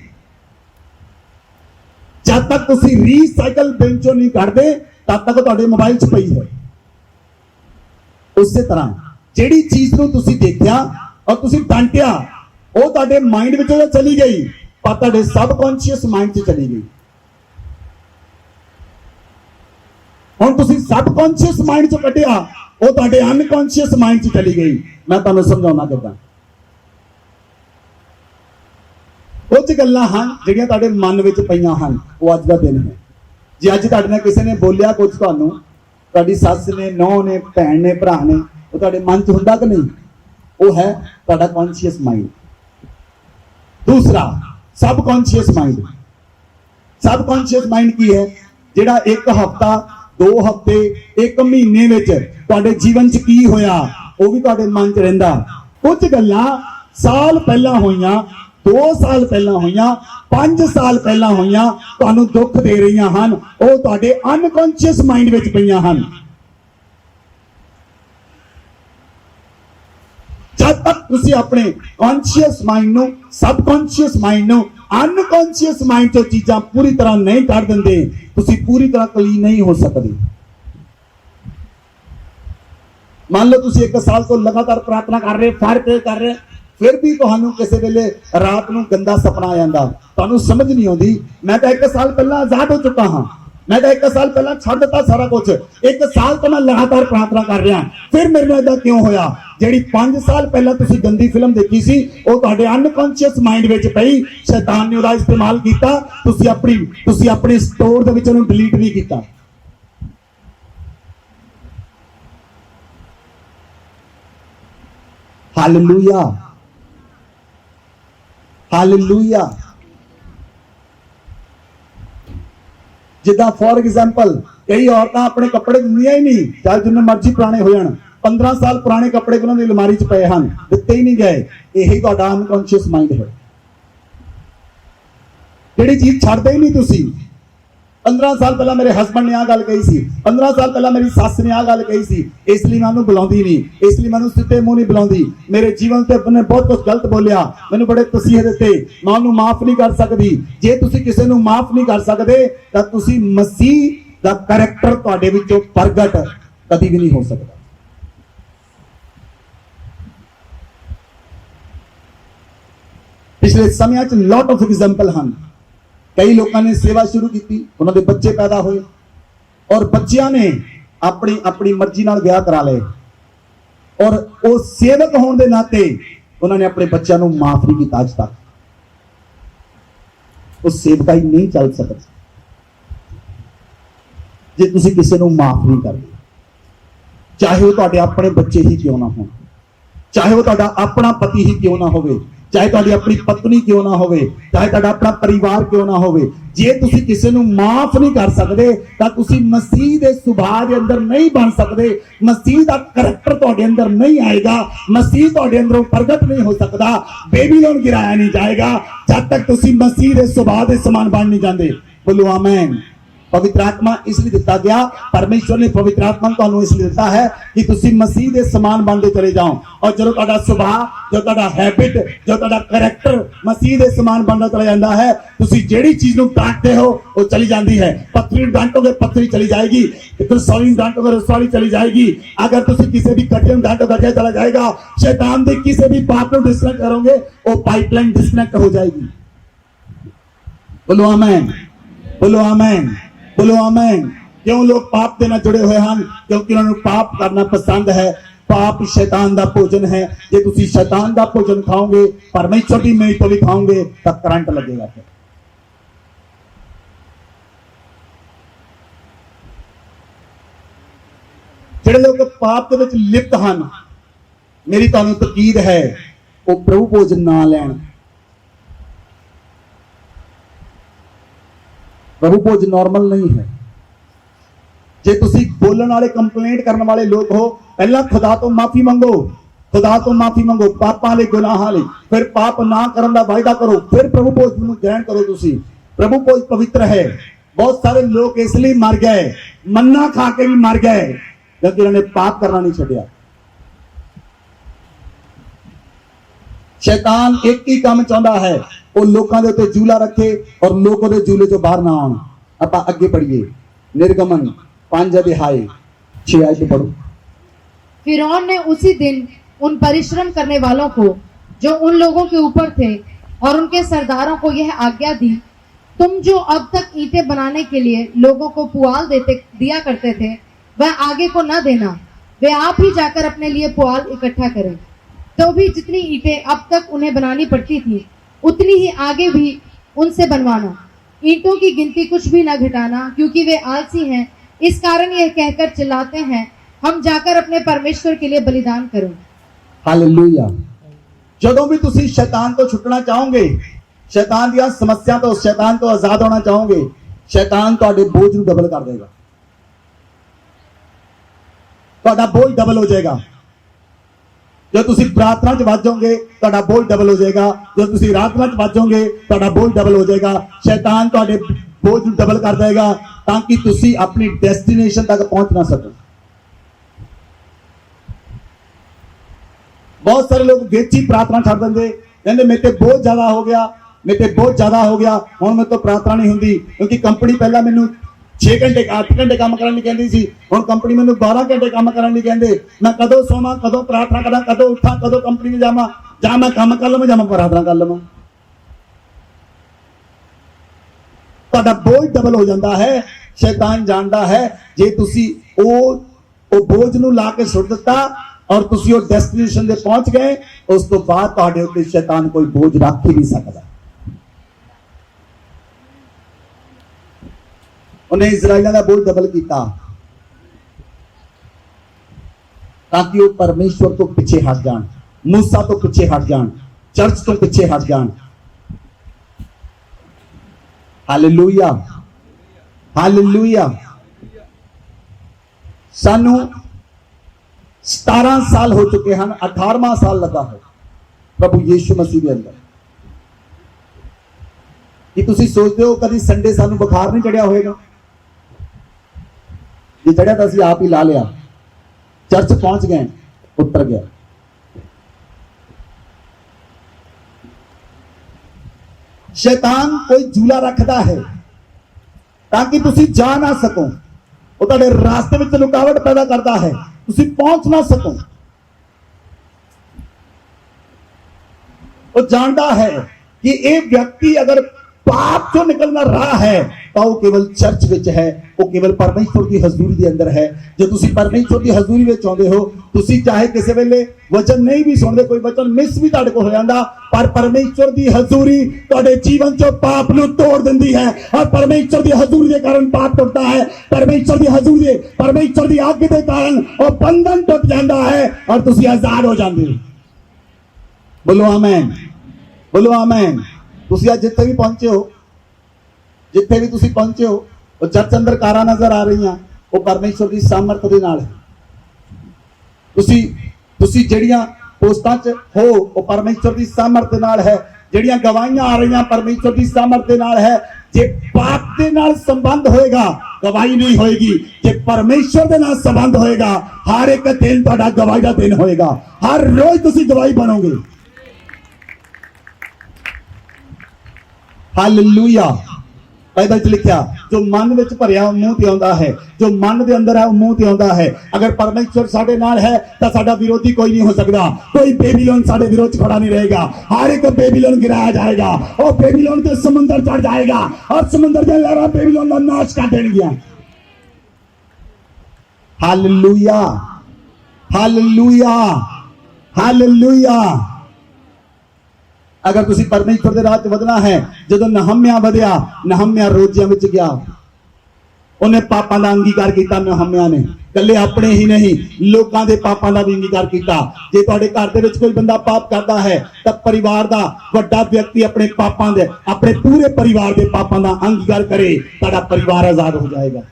जब तक तुसीं रीसाइकल बिन चों नहीं कढदे तब तक तुहाडे मोबाइल च पई है। उस तरह जिहड़ी चीज़ नूं तुसीं देखिया और तुसीं डांटिया वो तुहाडे माइंड विचों चली गई, पर तुहाडे सबकॉन्शियस माइंड च चली गई। हुण तुसीं सबकॉन्शियस माइंड चों कढिया, वो तुहाडे अनकॉन्शियस माइंड च चली गई। मैं तुहानूं समझाउणा किदां। कुछ गल्लां हन जिहड़ियां तुहाडे मन विच पईयां हन, वो अज दा दिन है। जे अज तुहाडे नाल किसी ने बोलिया कुछ, तुहानूं तुहाडी सੱਸ ने, नौं ने, भैन ने, भरा ने, वो तुहाडे मन च हुंदा कि नहीं? वो है तुहाडा कॉन्शियस माइंड। दूसरा सबकॉन्शियस माइंड। सबकॉन्शियस माइंड की है? जिहड़ा एक हफ्ता, 2 हफ्ते, 1 महीने विच तुहाडे जीवन च की होया वो भी तुहाडे मन च रहिंदा। कुछ गल्लां साल पहला होईयां, 2 साल पहला होईयां, 5 साल पहला होईयां, तुहानूं दुख दे रहीआं हन, वो तुहाडे अनकॉन्शियस माइंड विच पईआं हन। जब तक तुसीं अपने कॉन्शियस माइंड नूं, सबकॉन्शियस माइंड नूं, अनकॉन्शियस माइंड चों चीज़ां पूरी तरह नहीं कढ दिंदे, तुसीं पूरी तरह क्लीन नहीं हो सकदे। मान लो तुसीं 1 साल तो लगातार प्रार्थना कर रहे, फायर प्रे कर रहे, फिर भी तुहानूं किसी वेले रात नूं गंदा सपना आ जांदा, तुहानूं समझ नहीं आउंदी। मैं तो 1 साल पहला आजाद हो चुका हाँ, मैं तो 1 साल पहला छड्ड दित्ता सारा कुछ, 1 साल तो मैं लगातार प्रार्थना कर रहा, फिर मेरे नाल इदां क्यों होया? जिहड़ी 5 साल पहला तुसीं गंदी फिल्म देखी सी वो तुहाडे अनकॉन्शियस माइंड विच पई, शैतान ने उहदा इस्तेमाल कीता, तुसीं अपने स्टोर दे विच उहनूं डिलीट नहीं कीता। Hallelujah, hallelujah. जिदा फॉर एग्जाम्पल कई औरतां अपने कपड़े दिंदियां ही नहीं, चाहे जिन्ने मर्जी पुराने हो जाण, 15 ਸਾਲ ਪੁਰਾਣੇ ਕੱਪੜੇ ਉਹਨਾਂ ਦੀ ਅਲਮਾਰੀ 'ਚ ਪਏ ਹਨ, ਦਿੱਤੇ ਹੀ ਨਹੀਂ ਗਏ। ਇਹੀ ਤੁਹਾਡਾ ਅਨਕੌਂਸ਼ੀਅਸ ਮਾਈਂਡ ਹੈ, ਜਿਹੜੀ ਚੀਜ਼ ਛੱਡਦੇ ਹੀ ਨਹੀਂ ਤੁਸੀਂ। 15 ਸਾਲ ਪਹਿਲਾਂ ਮੇਰੇ ਹਸਬੰਡ ਨੇ ਆ ਗੱਲ ਕਹੀ ਸੀ, 15 ਸਾਲ ਪਹਿਲਾਂ ਮੇਰੀ ਸੱਸ ਨੇ ਆ ਗੱਲ ਕਹੀ ਸੀ, ਇਸ ਲਈ ਮੈਂ ਉਹਨੂੰ ਬੁਲਾਉਂਦੀ ਨਹੀਂ, ਇਸ ਲਈ ਮੈਨੂੰ ਸਿੱਧੇ ਮੂੰਹ ਨਹੀਂ ਬੁਲਾਉਂਦੀ। ਮੇਰੇ ਜੀਵਨ ਤੇ ਉਹਨੇ ਬਹੁਤ ਕੁਝ ਗਲਤ ਬੋਲਿਆ, ਮੈਨੂੰ ਬੜੇ ਤਸੀਹੇ ਦਿੱਤੇ, ਮੈਂ ਉਹਨੂੰ ਮਾਫ ਨਹੀਂ ਕਰ ਸਕਦੀ। ਜੇ ਤੁਸੀਂ ਕਿਸੇ ਨੂੰ ਮਾਫ ਨਹੀਂ ਕਰ ਸਕਦੇ ਤਾਂ ਤੁਸੀਂ ਮਸੀਹ ਦਾ ਕਰੈਕਟਰ ਤੁਹਾਡੇ ਵਿੱਚੋਂ ਪ੍ਰਗਟ ਕਦੀ ਵੀ ਨਹੀਂ ਹੋ ਸਕਦਾ। ਪਿਛਲੇ ਸਮਿਆਂ 'ਚ ਲੋਟ ਆਫ ਐਗਜ਼ਾਮਪਲ ਹਨ। ਕਈ ਲੋਕਾਂ ਨੇ ਸੇਵਾ ਸ਼ੁਰੂ ਕੀਤੀ, ਉਹਨਾਂ ਦੇ ਬੱਚੇ ਪੈਦਾ ਹੋਏ ਔਰ ਬੱਚਿਆਂ ਨੇ ਆਪਣੀ ਆਪਣੀ ਮਰਜ਼ੀ ਨਾਲ ਵਿਆਹ ਕਰਾ ਲਏ ਔਰ ਉਹ ਸੇਵਕ ਹੋਣ ਦੇ ਨਾਤੇ ਉਹਨਾਂ ਨੇ ਆਪਣੇ ਬੱਚਿਆਂ ਨੂੰ ਮਾਫ ਨਹੀਂ ਕੀਤਾ। ਅੱਜ ਤੱਕ ਉਹ ਸੇਵਕਾਈ ਨਹੀਂ ਚੱਲ ਸਕਦੀ ਜੇ ਤੁਸੀਂ ਕਿਸੇ ਨੂੰ ਮਾਫ ਨਹੀਂ ਕਰਦੇ, ਚਾਹੇ ਉਹ ਤੁਹਾਡੇ ਆਪਣੇ ਬੱਚੇ ਹੀ ਕਿਉਂ ਨਾ ਹੋਣ, ਚਾਹੇ ਉਹ ਤੁਹਾਡਾ ਆਪਣਾ ਪਤੀ ਹੀ ਕਿਉਂ ਨਾ ਹੋਵੇ, ਚਾਹੇ ਤੁਹਾਡੀ ਆਪਣੀ ਪਤਨੀ ਕਿਉਂ ਨਾ ਹੋਵੇ, ਚਾਹੇ ਤੁਹਾਡਾ ਆਪਣਾ ਪਰਿਵਾਰ ਕਿਉਂ ਨਾ ਹੋਵੇ। ਜੇ ਤੁਸੀਂ ਕਿਸੇ ਨੂੰ ਮਾਫ ਨਹੀਂ ਕਰ ਸਕਦੇ ਤਾਂ ਤੁਸੀਂ ਮਸੀਹ ਦੇ ਸੁਭਾਅ ਦੇ ਅੰਦਰ ਨਹੀਂ ਬਣ ਸਕਦੇ, ਮਸੀਹ ਦਾ ਕਰੈਕਟਰ ਤੁਹਾਡੇ ਅੰਦਰ ਨਹੀਂ ਆਏਗਾ, ਮਸੀਹ ਤੁਹਾਡੇ ਅੰਦਰੋਂ ਪ੍ਰਗਟ ਨਹੀਂ ਹੋ ਸਕਦਾ, ਬੇਬੀਲੋਨ ਗਿਰਾਇਆ ਨਹੀਂ ਜਾਏਗਾ ਜਦ ਤੱਕ ਤੁਸੀਂ ਮਸੀਹ ਦੇ ਸੁਭਾਅ ਦੇ ਸਮਾਨ ਬਣ ਨਹੀਂ ਜਾਂਦੇ। ਬੋਲੋ ਆਮੇਨ। पवित्र आत्मा इसलिए दिता गया, परमेश्वर ने पवित्र आत्मा ਤੁਹਾਨੂੰ ਇਸ ਲਈ ਦਿੱਤਾ ਹੈ ਕਿ ਤੁਸੀਂ ਮਸੀਹ ਦੇ ਸਮਾਨ ਬਣਦੇ ਚਲੇ ਜਾਓ। ਔਰ ਜਦੋਂ ਤੁਹਾਡਾ ਸੁਭਾਅ, ਜੋ ਤੁਹਾਡਾ ਹੈਬਿਟ, ਜੋ ਤੁਹਾਡਾ ਕਰੈਕਟਰ ਮਸੀਹ ਦੇ ਸਮਾਨ ਬਣਦਾ ਚਲਾ ਜਾਂਦਾ ਹੈ, ਤੁਸੀਂ ਜਿਹੜੀ ਚੀਜ਼ ਨੂੰ ਡਾਂਟਦੇ ਹੋ ਉਹ ਚਲੀ ਜਾਂਦੀ ਹੈ। ਪੱਥਰੀ ਨੂੰ ਡਾਂਟੋਗੇ ਪੱਥਰੀ ਚਲੀ ਜਾਏਗੀ, रसौली ਨੂੰ ਡਾਂਟੋਗੇ रसौली चली जाएगी। अगर तुम किसी भी कटिया में डांटो कटिया चला जाएगा। शैतान के किसी भी पाप को डिस्कनेक्ट करोगे वो पाइपलाइन डिस्कनेक्ट हो जाएगी। बोलो आमीन, बोलो आमीन, बोलो आमीन। क्यों लोग पाप देना जुड़े हुए हैं? क्योंकि उन्होंने पाप करना पसंद है। पाप शैतान दा भोजन है। जे तुसी शैतान दा भोजन खाओगे, परमेश्वर की मीट को भी खाओगे तब करंट लगेगा। फिर ਜਿਹੜੇ ਲੋਕ ਪਾਪ ਦੇ ਵਿੱਚ ਲਿਪਤ ਹਨ, ਮੇਰੀ ਤੁਹਾਨੂੰ ਤਕੀਦ ਹੈ ਉਹ ਪ੍ਰਭੂ ਭੋਜਨ ਨਾ ਲੈਣ। प्रभु भोज नॉर्मल नहीं है। जे तुसी बोलने वाले कंप्लेंट करने वाले लोग हो, पहला खुदा तो माफी मंगो, खुदा तो माफी मंगो पापां ले गुनाहां ले, फिर पाप ना करन दा वायदा करो, फिर प्रभु भोज नूं ग्रहण करो। तुसी प्रभु भोज पवित्र है। बहुत सारे लोग इसलिए मर गए, मन्ना खा के भी मर गए क्योंकि उन्होंने पाप करना नहीं छड्या। शैतान एक ही काम चाहता है, ਉਹ ਲੋਕਾਂ ਦੇ ਉੱਤੇ ਜੂਲਾ ਰੱਖੇ ਔਰ ਲੋਕ ਉਹਦੇ ਜੂਲੇ ਚੋਂ ਬਾਹਰ ਨਾ ਆਉਣ। ਆਪਾਂ ਅੱਗੇ ਪੜੀਏ, निर्गमन 5 अध्याय 6 आयत पढ़ो। फिरौन ने उसी दिन उन परिश्रम करने वालों को जो उन लोगों के ऊपर थे और उनके सरदारों को यह आज्ञा दी, तुम जो अब तक ईंटें बनाने के लिए लोगों को पुआल दिया करते थे, वह आगे को न देना, वे आप ही जाकर अपने लिए पुआल इकट्ठा करें। तो भी जितनी ईंटें अब तक उन्हें बनानी पड़ती थी उतनी ही आगे भी उनसे बनवाना, ईंटों की गिनती कुछ भी न घटाना, क्योंकि वे आलसी हैं। इस कारण यह कहकर चिल्लाते हैं, हम जाकर अपने परमेश्वर के लिए बलिदान करें। हालेलुया। ਜਦੋਂ ਵੀ ਤੁਸੀਂ ਸ਼ੈਤਾਨ ਤੋਂ ਛੁੱਟਣਾ ਚਾਹੋਗੇ, ਸ਼ੈਤਾਨ ਦੀਆਂ ਸਮੱਸਿਆ ਤੋਂ, ਸ਼ੈਤਾਨ ਤੋਂ ਆਜ਼ਾਦ ਹੋਣਾ ਚਾਹੋਗੇ, ਸ਼ੈਤਾਨ ਤੁਹਾਡੇ ਬੋਝ ਨੂੰ ਡਬਲ ਕਰ ਦੇਗਾ। ਤੁਹਾਡਾ ਬੋਝ ਡਬਲ ਹੋ ਜਾਏਗਾ। जो तुसी प्रार्थना च वाजोगे ਤੁਹਾਡਾ बोझ डबल हो जाएगा। जो तुसी आराधना च वाजोगे ਤੁਹਾਡਾ बोझ डबल हो जाएगा। शैतान ਤੁਹਾਡੇ बोझ ਨੂੰ डबल कर देगा ताकि तुसी अपनी डेस्टिनेशन तक पहुंच ना सको। बहुत सारे लोग ਵਿੱਚ ਹੀ प्रार्थना छड़ देंगे, कहते मेरे ते बोझ ज्यादा हो गया, मेरे ते बोझ ज्यादा हो गया, हुण मेरे तो प्रार्थना नहीं हुंदी क्योंकि कंपनी पहला मैनू 6 घंटे 8 घंटे काम करने कहती सी, हुण कंपनी मैनू 12 घंटे काम करने कहते। मैं कदों सोवां, कदों प्रार्थना करा, कदों उठा, कदों कंपनी में जावां, जां मैं काम कर लवां, जां मैं प्रार्थना कर लवां। तुहाडा बोझ डबल हो जाता है। शैतान जानता है जे तुसी ओ बोझ नूं ला के सुट दिता और तुसी ओ डेस्टिनेशन ते पहुंच गए, उस तो बाद तुहाडे उत्ते शैतान कोई बोझ रख ही नहीं सकदा। उन्हें इजराइल का बोझ डबल किया ताकि वो परमेश्वर तो पीछे हट जान, मूसा तो पीछे हट जान, चर्च तो पीछे हट जान। Hallelujah, hallelujah. सानू 17 साल हो चुके हैं, 18वां साल लगा है प्रभु यीशु मसीह के अंदर। कि तुसी सोचते हो कभी संडे सानू बुखार नहीं चढ़िया होएगा? ये चढ़िया तो असी आप ही ला लिया, चर्च पहुंच गए, उतर गया। शैतान कोई झूला रखता है ताकि तुसी जा ना सको, वो तुहाडे रास्ते में रुकावट पैदा करता है, तुसी पहुंच ना सको। वो जानता है कि एक व्यक्ति अगर पाप चो निकलना रहा है तो वो केवल चर्च विच है, वो केवल परमेश्वर की हजूरी के अंदर है। जो तुसी परमेश्वर की हजूरी में चाहते हो, तुसी चाहे किसी वेले वचन नहीं भी सुनते, कोई वचन मिस भी तुहाडे कोल हो जांदा, पर परमेश्वर की हजूरी तुहाडे जीवन चो पाप नूं तोड़ दिंदी है। और परमेश्वर की हजूरी के कारण पाप टुटता है, परमेश्वर की हजूरी, परमेश्वर की आज्ञा के कारण वो बंधन टुट जाता है और तुसी आजाद हो जाते हो। बोलो आमीन, बोलो आमीन। तुसी आज जिथे भी पहुंचे हो, जिथे भी तुसी पहुंचे हो, वो चर्च अंदर कारा नजर आ रही हैं, वो परमेश्वर की सामर्थ दे नाल है। तुसी जेड़ियां पोस्टां च हो, वो परमेश्वर की सामर्थ दे नाल है। जेड़ियां गवाहियां आ रही हैं, परमेश्वर की सामर्थ दे नाल है। जे पाप दे नाल संबंध होएगा, गवाही नहीं होएगी। जे परमेश्वर दे नाल संबंध होएगा, हर एक दिन तुहाडा गवाही दा दिन होएगा। हर रोज तुसी गवाही बनोगे। हालेलुया। बाइबल च लिखा, जो मन विच भरिया मुंह ते आउंदा है, जो मन दे अंदर है मुंह ते आउंदा है। अगर परमेश्वर साडे नाल है तो साडा विरोधी कोई नहीं हो सकता। कोई बेबीलोन साडे विरोध खड़ा नहीं रहेगा। हर एक बेबीलोन गिराया जाएगा और बेबीलोन के समुद्र चढ़ जाएगा और समुद्र के लहरां बेबीलोन का नाश कर देंगे। Hallelujah, hallelujah, hallelujah. अगर तुसी परमेश्वर दे राह च वधना है, जदों नहम्या वधिया, नहम्या रोजियां विच गया, उन्हें पापां दा अंगीकार किया। नहम्या ने कल्ले अपने ही नहीं, लोकां दे पापां दा भी अंगीकार किया। जे तुहाडे घर दे विच कोई बंदा पाप करदा है, तब परिवार दा वड्डा व्यक्ति अपने पापां दे, अपने पूरे परिवार दे पापां दा अंगीकार करे, तुहाडा परिवार आजाद हो जाएगा।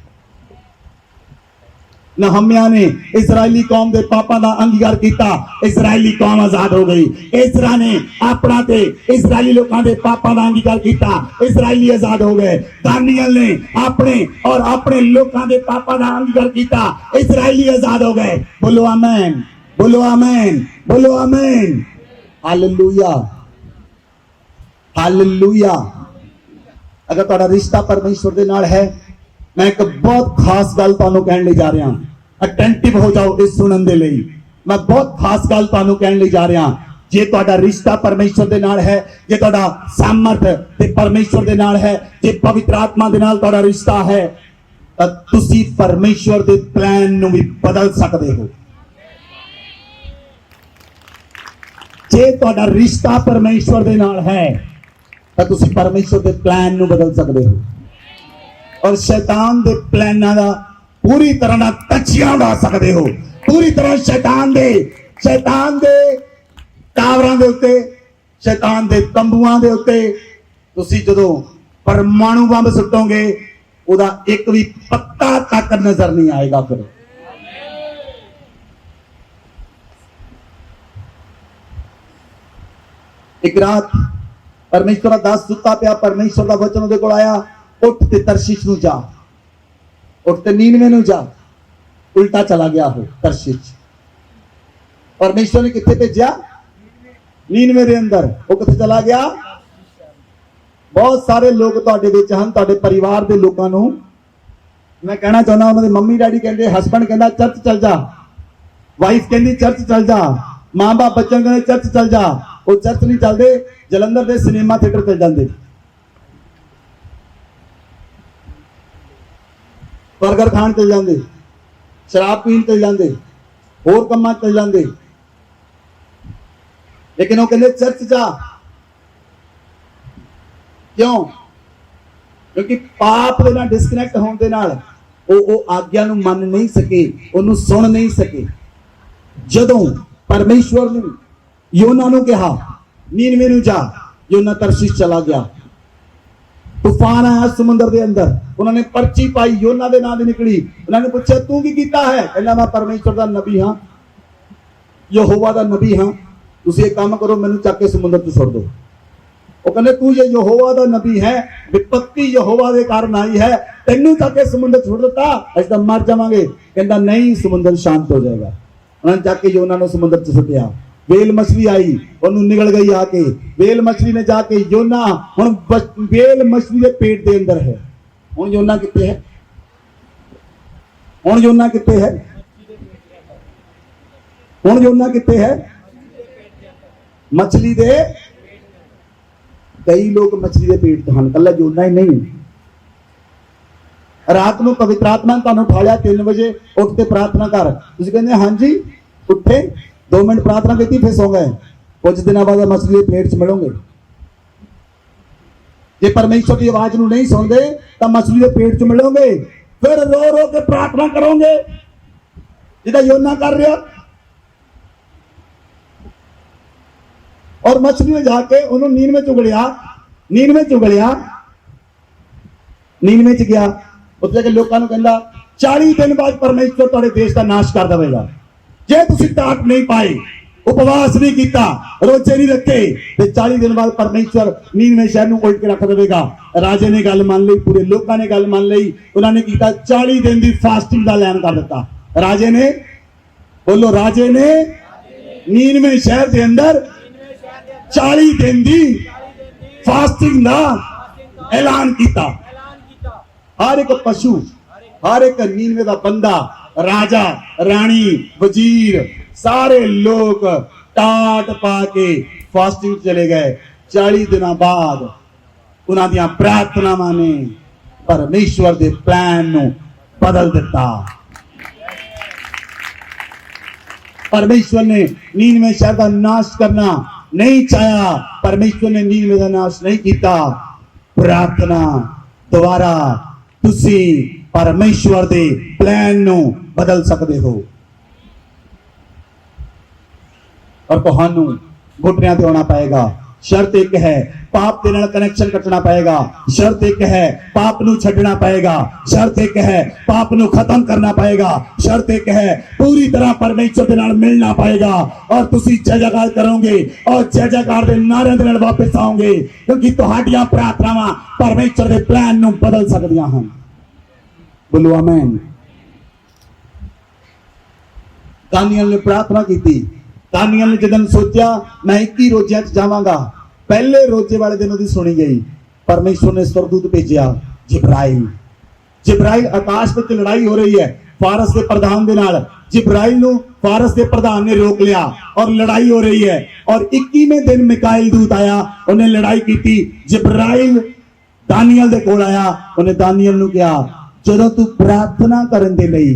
नहम्या ने इस्राएली कौम के पापां दा अंगीकार किया, इस्राएली कौम आजाद हो गई। इस्रा ने अपना ते इस्राएली लोगों के पापां दा अंगीकार किया, इस्राएली आजाद हो गए। दानियल ने अपने और अपने लोगों के पापां दा अंगीकार किया, इस्राएली आजाद हो गए। बोलो आमीन, बोलो आमीन, बोलो आमीन। Hallelujah, hallelujah. अगर तुहाडा रिश्ता परमेश्वर दे नाल है, मैं एक बहुत खास गल तुहानू कहण लई जा रहा। अटेंटिव हो जाओ इस सुनन दे लई। मैं बहुत खास गल तुहानू कहण लई जा रहा। जे तुहाडा रिश्ता परमेश्वर दे नाल है, जे तुहाडा सामर्थ ते परमेश्वर दे नाल है, जे पवित्र आत्मा दे नाल तुहाडा रिश्ता है, तां तुसी परमेश्वर दे प्लान नू भी बदल सकदे हो। जे तुहाडा रिश्ता परमेश्वर दे नाल है, तां तुसी परमेश्वर दे प्लान नू बदल सकदे हो और शैतान दे प्लानां दा पूरी तरह ना तछियां उड़ा सकते हो। पूरी तरह शैतान दे टावरां दे उत्ते, शैतान दे तंबूआं दे उत्ते तुसी जदों परमाणु बंब सुट्टोगे, उदा एक भी पत्ता तक नजर नहीं आएगा। फिर एक रात परमेश्वर दा दास सुता पिया, परमेश्वर दा वचन उहदे कोल आया, उठ ते तरशीश नू जा, उठ ते नीनवे नू जा। उल्टा चला गया हो तरशीश। परमेश्वर ने किथे भेजा? नीनवे दे अंदर। वो किथे चला गया? बहुत सारे लोग तुहाडे विच हन, तुहाडे परिवार दे लोकां नू मैं कहना चाहना, उन्होंने मम्मी डैडी कहते, हसबैंड कहता चर्च चल जा, वाइफ कहती चर्च चल जा, मां बाप बच्चों कहते चर्च चल जा। वो चर्च नहीं चलते, जलंधर के सिनेमा थिएटर चल जाते, बर्गर खान चल जाते, शराब पीन चल जाते, होर कम्मां चल जाते। लेकिन वो कहते चर्च जा। क्यों? क्योंकि पाप दे नाल डिस्कनेक्ट होने दे नाल वो आज्ञा नूं मन नहीं सके, उन्होंने सुन नहीं सके। जदों परमेश्वर ने योना नूं कहा नीनवे नूं जा, योना तरशीश चला गया। तूफान आया समुद्र के अंदर, उन्होंने पर्ची पाई, योना दे नाम दी निकली। उन्होंने पूछा तू की कीता है? कहना मैं परमेश्वर का नबी हाँ। ਯਹੋਵਾ ਦਾ ਨਬੀ ਹਾਂ, ਤੁਸੀਂ ਇੱਕ ਕੰਮ ਕਰੋ, ਮੈਨੂੰ ਚੱਕ ਕੇ ਸਮੁੰਦਰ 'ਚ ਸੁੱਟ ਦਿਓ। ਉਹ ਕਹਿੰਦੇ ਤੂੰ ਜੇ ਯਹੋਵਾ ਦਾ ਨਬੀ ਹੈ, ਵਿਪत्ति ਯਹੋਵਾ ਦੇ ਕਾਰਨ ਆਈ ਹੈ, ਤੈਨੂੰ ਚੱਕ ਕੇ ਸਮੁੰਦਰ 'ਚ ਸੁੱਟ ਦਿੱਤਾ, ਅਸੀਂ ਤਾਂ ਮਰ ਜਾਵਾਂਗੇ। ਕਹਿੰਦਾ ਨਹੀਂ, ਸਮੁੰਦਰ ਸ਼ਾਂਤ ਹੋ ਜਾਏਗਾ। ਉਹਨਾਂ ਨੇ ਚੱਕ ਕੇ ਯੋਨਾ ਨੂੰ ਸਮੁੰਦਰ 'ਚ ਸੁੱਟਿਆ। ਵੇਲ ਮਛਲੀ आई, ਉਹਨੂੰ ਨਿਕਲ गई आके। ਵੇਲ ਮਛਲੀ ने जाके योना, ਹੁਣ ਵੇਲ ਮਛਲੀ ਦੇ पेट ਦੇ ਅੰਦਰ ਹੈ। ਹੁਣ योना ਕਿੱਥੇ ਹੈ? ਹੁਣ योना ਕਿੱਥੇ ਹੈ? ਹੁਣ योना ਕਿੱਥੇ ਹੈ? ਮਛਲੀ ਦੇ। ਕਈ ਲੋਕ ਮਛਲੀ ਦੇ पेट 'ਚ ਹਨ, ਕੱਲਾ योना ਹੀ नहीं। ਰਾਤ ਨੂੰ ਪਵਿੱਤਰ ਆਤਮਾ ਨੇ ਤੁਹਾਨੂੰ ਉਠਾ ਲਿਆ 3 ਵਜੇ, ਉੱਠ ਕੇ ਪ੍ਰਾਰਥਨਾ ਕਰ। ਤੁਸੀਂ ਕਹਿੰਦੇ ਹਾਂਜੀ, ਉੱਠੇ 2 मिनट प्रार्थना की थी, फिर सो गए। कुछ दिनों बाद मछली के पेट च मिलोगे। जे परमेश्वर की आवाज नूं नहीं सुनते तो मछली के पेट च मिलोगे, फिर रो रो के प्रार्थना करोगे जिदा योना कर रहा। और मछली ने जाके उन्होंने नींद में चुगलिया, नींद में चुगलिया, नींद में च गया। उत्थे जाके लोकां नूं कहंदा 40 दिन बाद परमेश्वर तुहाडे देश का नाश कर देवेगा। जे तुसी टाट नहीं पाए, उपवास नहीं किया, रोजे नहीं रखे, तो 40 दिन बाद परमेश्वर नींद में शहर उलट के रख देगा। राजे ने गल मान ली, पूरे लोगों ने गल मान ली। उन्होंने किया 40 दिन की फास्टिंग का ऐलान कर दिता। राजे ने, बोलो राजे ने नींद में शहर के अंदर 40 दिन की फास्टिंग का ऐलान किया। हर एक पशु, हर एक नीनवे का बंदा, राजा, रानी, वजीर, सारे लोग टाट पा के फास्टिंग चले गए। 40 दिन बाद उन्होंने प्रार्थनावां ने परमेश्वर के प्लान नूं बदल दिता। परमेश्वर ने नीनवे शहर का नाश करना नहीं चाहा, परमेश्वर ने नीनवे का नाश नहीं किया। प्रार्थना द्वारा तुसी परमेश्वर दे प्लान नूं बदल सकते हो। और तुहानू घुटनियां ते होना पएगा। शर्त एक है, पाप दे नाल कनेक्शन कटना पएगा। शर्त एक है, पाप नूं छड्डना पएगा। शर्त एक है, पाप नूं खत्म करना पएगा। शर्त एक है, पूरी तरह परमेश्वर दे नाल मिलना पएगा। और तुसी जयजयकार करोगे और जयजयकार दे नारे दे नाल वापस आओगे, क्योंकि तुहाडियां प्रार्थनावां परमेश्वर दे प्लान नूं बदल सकदियां हन। बोलो आमीन। दानियल ने प्रार्थना की थी। दानियल ने जदन सोचा मैं 21 रोजियां च जावांगा, पहले रोजे वाले दिन उसकी सुनी गई। परमेश्वर ने स्वर्गदूत भेजा जिब्राइल। जिब्राइल आकाश में लड़ाई हो रही है फारस के प्रधान दे नाल। जिब्राइल नूं फारस के प्रधान ने रोक लिया और लड़ाई हो रही है। और 21वें दिन मिकाइल दूत आया, उन्हें लड़ाई की थी। जिब्राइल दानियल दे कोल आया, उन्हें दानियल नूं कहा जदों तू प्रार्थना करन दे लई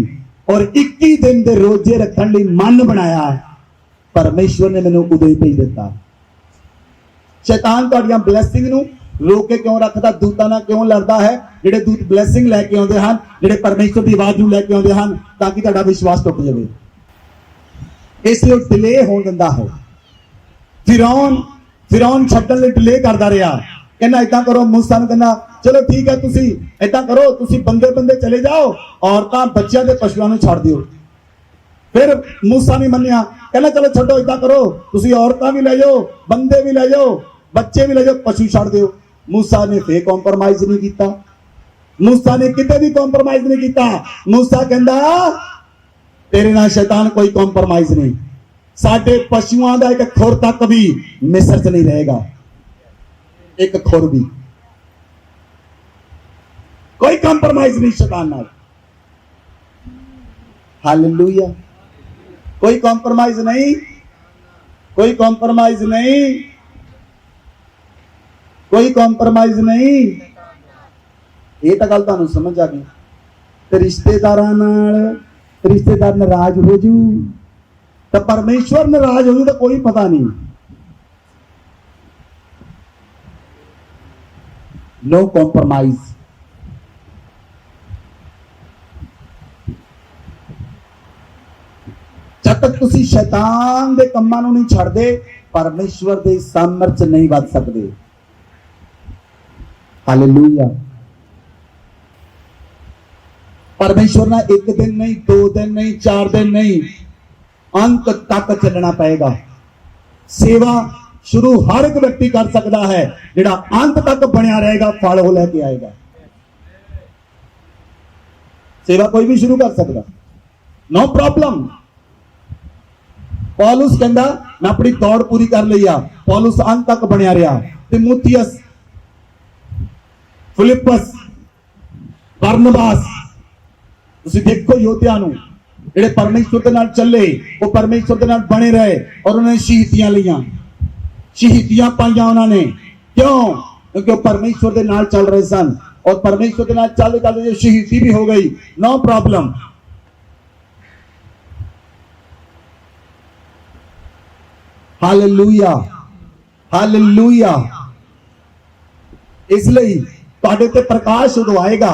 और 21 दिन दे रोजे रखण लई मन बनाया है, परमेश्वर ने मैनू उदय भेज दिता। शैतान तुहाडियां ब्लैसिंग नूं रोक के क्यों रखदा, दूतां नाल क्यों लड़दा है? जिहड़े दूत ब्लैसिंग लैके आउंदे हन, जिहड़े परमेश्वर दी आवाज़ नूं लैके आउंदे हन, ताकि तुहाडा विश्वास टुट जावे, इसलिए डिले होण दिंदा है। फिरौन छड्डण लई डिले करदा रहा। कहना इदां करो, मूसा नूं कहना चलो ठीक है, तुसी इदां करो, तुसी बंदे बंदे चले जाओ, औरतां बच्चियां ते पशुआं नूं छड्ड दिओ। फिर मूसा नहीं मन्निया, कहना चलो छड्डो, इदां करो, तुसी औरतां भी ले जाओ, बंदे भी ले जाओ, बच्चे भी ले जाओ, पशु छड्ड दिओ। मूसा ने फिर कॉम्प्रोमाइज नहीं किया। मूसा ने किते भी कॉम्प्रोमाइज नहीं किया। मूसा कहंदा तेरे नाल शैतान कोई कॉम्प्रोमाइज नहीं, साडे पशुआं दा एक खुर तक भी मिस्र च नहीं रहेगा, एक खुर भी, कोई कॉम्प्रोमाइज नहीं शैतान नाल। हालेलुया। कोई कॉम्प्रोमाइज नहीं, कोई कॉम्प्रोमाइज नहीं, कोई कॉम्प्रोमाइज नहीं। ये तो गल तुहानू समझ आ गई। ते रिश्तेदारां नाल रिश्तेदार नाराज हो जू तो परमेश्वर नाराज हो जू तो कोई पता नहीं। No compromise. जब तक तुसी शैतान दे कम्मां नूं नहीं छड्डदे, परमेश्वर दे सामर्थ नहीं वध सकदे। हालेलुया। परमेश्वर ने एक दिन नहीं, 2 दिन नहीं, 4 दिन नहीं, अंत तक चलना पएगा। सेवा शुरू हर एक व्यक्ति कर सकता है, जिहड़ा अंत तक बनिया रहेगा फल वो लेके आएगा। सेवा कोई भी शुरू कर सकता, नो प्रॉब्लम। पौलुस कहंदा मैं अपनी दौड़ पूरी कर ली आ, पौलुस अंत तक बनिया रहा। तिमुथियस, फिलिपस, बरनबास, ਤੁਸੀਂ ਦੇਖੋ ਯੋਧਿਆਂ ਨੂੰ ਜਿਹੜੇ ਪਰਮੇਸ਼ਵਰ ਦੇ ਨਾਲ ਚੱਲੇ, ਉਹ ਪਰਮੇਸ਼ਵਰ ਦੇ ਨਾਲ ਬਣੇ ਰਹੇ ਔਰ ਉਹਨਾਂ ਨੇ ਸ਼ਹੀਦੀਆਂ ਲਈਆਂ, ਸ਼ਹੀਦੀਆਂ ਪਾਈਆਂ ਉਹਨਾਂ ਨੇ। ਕਿਉਂ? ਕਿਉਂਕਿ ਉਹ ਪਰਮੇਸ਼ਵਰ ਦੇ ਨਾਲ ਚੱਲ ਰਹੇ ਸਨ ਔਰ ਪਰਮੇਸ਼ਵਰ ਦੇ ਨਾਲ ਚੱਲਦੇ ਚੱਲਦੇ ਜੇ ਸ਼ਹੀਦੀ ਵੀ ਹੋ ਗਈ, नो प्रॉब्लम। Hallelujah, hallelujah. इसलिए ਤੁਹਾਡੇ ਤੇ ਪ੍ਰਕਾਸ਼ ਉਦੋਂ ਆਏਗਾ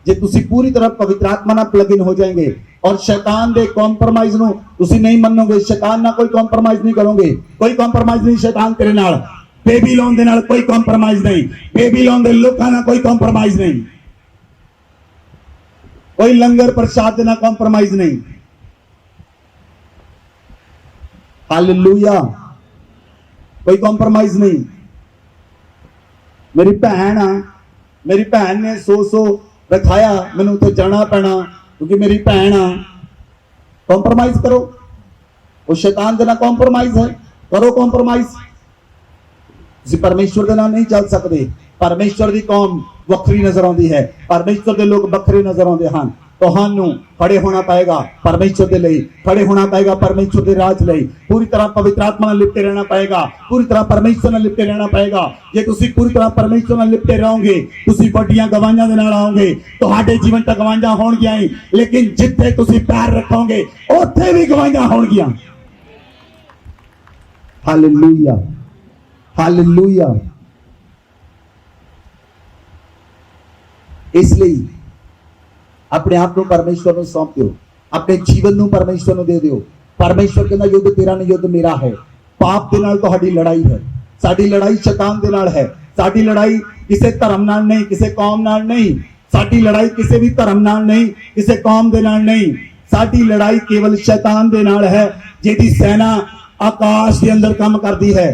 ਜੇ ਤੁਸੀਂ ਪੂਰੀ ਤਰ੍ਹਾਂ ਪਵਿੱਤਰ ਆਤਮਾ ਨਾਲ ਪਲਗ ਇਨ ਹੋ ਜਾਓਗੇ ਔਰ ਸ਼ੈਤਾਨ ਦੇ ਕੰਪਰਮਾਈਜ਼ ਨੂੰ ਤੁਸੀਂ ਨਹੀਂ ਮੰਨੋਗੇ। ਸ਼ੈਤਾਨ ਨਾਲ ਕੋਈ ਕੰਪਰਮਾਈਜ਼ ਨਹੀਂ ਕਰੋਗੇ, ਕੋਈ ਕੰਪਰਮਾਈਜ਼ ਨਹੀਂ ਸ਼ੈਤਾਨ ਤੇਰੇ ਨਾਲ। ਬੇਬੀਲੋਨ ਦੇ ਨਾਲ ਕੋਈ ਕੰਪਰਮਾਈਜ਼ ਨਹੀਂ, ਬੇਬੀਲੋਨ ਦੇ ਲੋਕਾਂ ਨਾਲ ਕੋਈ ਕੰਪਰਮਾਈਜ਼ ਨਹੀਂ, कोई लंगर प्रसाद देना कॉम्प्रोमाइज नहीं। हालेलुया, कोई कॉम्प्रोमाइज नहीं। मेरी भैन आ, मेरी भैन ने सो रखाया, मैनू तो जाना पैना क्योंकि मेरी भैन आ। कॉम्प्रोमाइज करो, वो शैतान देना कॉम्प्रोमाइज है, करो कॉम्प्रोमाइज। तुसीं परमेश्वर दे नाल नहीं चल सकते। परमेश्वर की कौम ਵੱਖਰੀ ਨਜ਼ਰ ਆਉਂਦੀ ਹੈ, ਪਰਮੇਸ਼ਵਰ ਦੇ ਲੋਕ ਵੱਖਰੇ ਨਜ਼ਰ ਆਉਂਦੇ ਹਨ। ਤੁਹਾਨੂੰ ਖੜੇ ਹੋਣਾ ਪਏਗਾ ਪਰਮੇਸ਼ਵਰ ਦੇ ਲਈ, ਖੜੇ ਹੋਣਾ ਪਏਗਾ ਪਰਮੇਸ਼ਵਰ ਦੇ ਰਾਜ ਲਈ। ਪੂਰੀ ਤਰ੍ਹਾਂ ਪਵਿੱਤਰ ਆਤਮਾ ਨਾਲ ਲਿਪਟੇ ਰਹਿਣਾ ਪਏਗਾ, ਪੂਰੀ ਤਰ੍ਹਾਂ ਪਰਮੇਸ਼ਵਰ ਨਾਲ ਲਿਪਟੇ ਰਹਿਣਾ ਪਏਗਾ। ਜੇ ਤੁਸੀਂ ਪੂਰੀ ਤਰ੍ਹਾਂ ਪਰਮੇਸ਼ਵਰ ਨਾਲ ਲਿਪਟੇ ਰਹੋਗੇ, ਤੁਸੀਂ ਵੱਡੀਆਂ ਗਵਾਹੀਆਂ ਦੇ ਨਾਲ ਆਓਗੇ। ਤੁਹਾਡੇ ਜੀਵਨ ਤੱਕ ਗਵਾਹੀਆਂ ਹੋਣਗੀਆਂ ਹੀ, ਲੇਕਿਨ ਜਿੱਥੇ ਤੁਸੀਂ ਪੈਰ ਰੱਖੋਗੇ ਉੱਥੇ ਵੀ ਗਵਾਹੀਆਂ ਹੋਣਗੀਆਂ। Hallelujah, hallelujah. इसलिए अपने आप को परमेश्वर को सौंप दो, अपने जीवन को परमेश्वर को दे दो। परमेश्वर कहना युद्ध तेरा नहीं, युद्ध मेरा है। पाप के नाल तुहाडी लड़ाई है, साडी लड़ाई शैतान दे नाल है। साडी लड़ाई किसी धर्म नाल नहीं, किसी कौम नाल नहीं। साडी लड़ाई किसी भी धर्म नाल नहीं, किसी कौम दे नाल नहीं। साडी लड़ाई केवल शैतान दे नाल है, जिहदी सेना आकाश के अंदर काम करती है।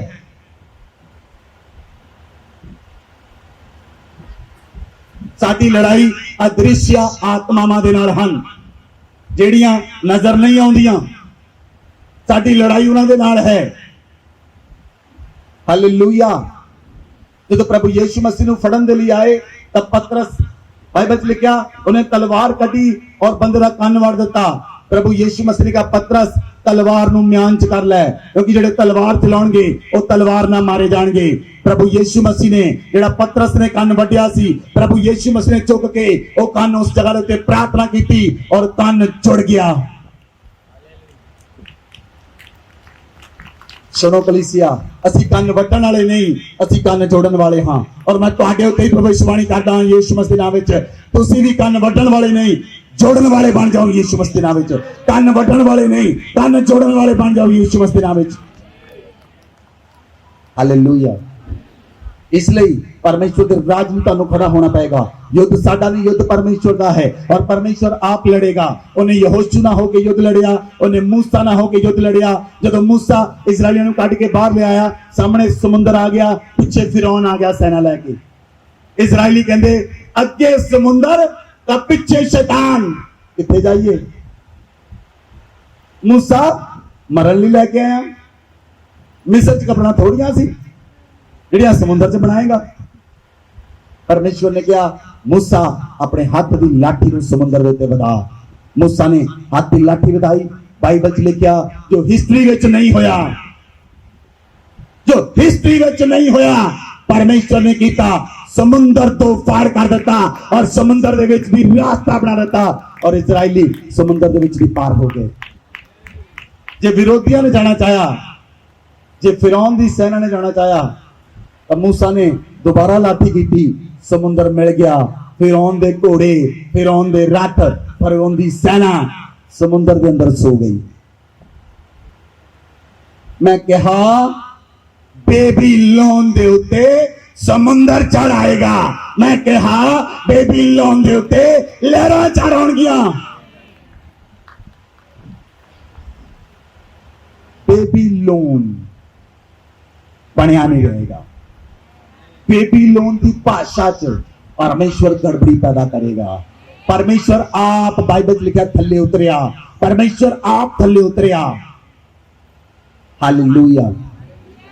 साडी लड़ाई अदृश्य आत्मावां दे नाल हन, ਜਿਹੜੀਆਂ नजर नहीं आउंदियां। साडी लड़ाई उन्हां दे नाल है। हालेलुया। जदों प्रभु यीशु मसीह नूं फड़न दे लई आए तां पतरस, बाइबल च लिखिया, उन्हें तलवार कड्डी और बंदे दा कंन वड़ दिता। प्रभु यीशु मसीह ने कहा पतरस तलवार नूं म्यान च कर लै, क्योंकि जेड़े तलवार चलाउणगे ओ तलवार नाल मारे जाणगे। प्रभु यीशु मसीह ने जेड़ा पतरस ने कंन वड्डिया सी, प्रभु यीशु मसीह ने चुक के ओ कंन उस जगह ते प्रार्थना कीती और कंन जुड़ गया। सुनो कलीसिया, असी कंन वड्डण वाले नहीं, असी कंन जोड़न वाले हां। और मैं तुहाडे उत्ते ही भविष्यवाणी करदा हां यीशु मसीह नाम विच, तुसीं भी कंन वड्डण वाले नहीं, जोड़न वाले बन जाओ यीशु मसीह नाम विच। कंन वड्डण वाले नहीं, कंन जोड़न वाले बन जाओ यीशु मसीह नाम विच। हालेलुया। इसलिए परमेश्वर के राज में तुहानू खड़ा होना पड़ेगा। युद्ध साडा नहीं, युद्ध परमेश्वर का है और परमेश्वर आप लड़ेगा। उन्हें यहोशू ना होके युद्ध लड़िया, उन्हें मूसा ना होके युद्ध लड़िया। जब मूसा इस्राएलियों को काट के बाहर ले आया, सामने समुद्र आ गया, पीछे फिरौन आ गया सेना लेके। इस्राएली कहते अगे समुद्र का पीछे शैतान, कितने जाइए। मूसा मरन लिए लेके आया, मिस्र च कपड़ा थोड़िया सी ਜਿਹੜੀਆਂ ਸਮੁੰਦਰ 'ਚ ਬਣਾਏਗਾ। परमेश्वर ने कहा मूसा अपने हाथ की लाठी ਨੂੰ ਸਮੁੰਦਰ ਦੇ ਉੱਤੇ ਵਧਾ। मूसा ने हाथ की लाठी ਵਧਾਈ। बाइबल 'ਚ लिखिया जो हिस्ट्री ਵਿੱਚ नहीं होया, जो हिस्ट्री ਵਿੱਚ नहीं होया, परमेश्वर ने किया समुंदर तो पार कर दिता और समुंदर ਦੇ ਵਿੱਚ भी रास्ता बना दिता और इजरायली समुंदर ਦੇ ਵਿੱਚ भी पार हो गए। जे विरोधियों ने जाना चाहा, जे फिरौन की सेना ने जाना चाहा, तो मूसा ने दोबारा लाठी की, समुंदर मिल गया। फिरौन दे घोड़े, फिरौन दे रथ, फिरौन दी सेना समुंदर के अंदर सो गई। मैं कहा बेबीलोन दे उत्ते समुंदर चढ़ आएगा। मैं कहा बेबीलोन दे उत्ते लहरां चढ़ आउणगियां। बेबीलोन ਬਣਿਆ नहीं रहेगा। बेबीलोन की भाषा च परमेश्वर गड़बड़ी पैदा करेगा। परमेश्वर आप बाइबल लिखा थल्ले उतरिया, परमेश्वर आप थल्ले उतरिया। हालेलुया।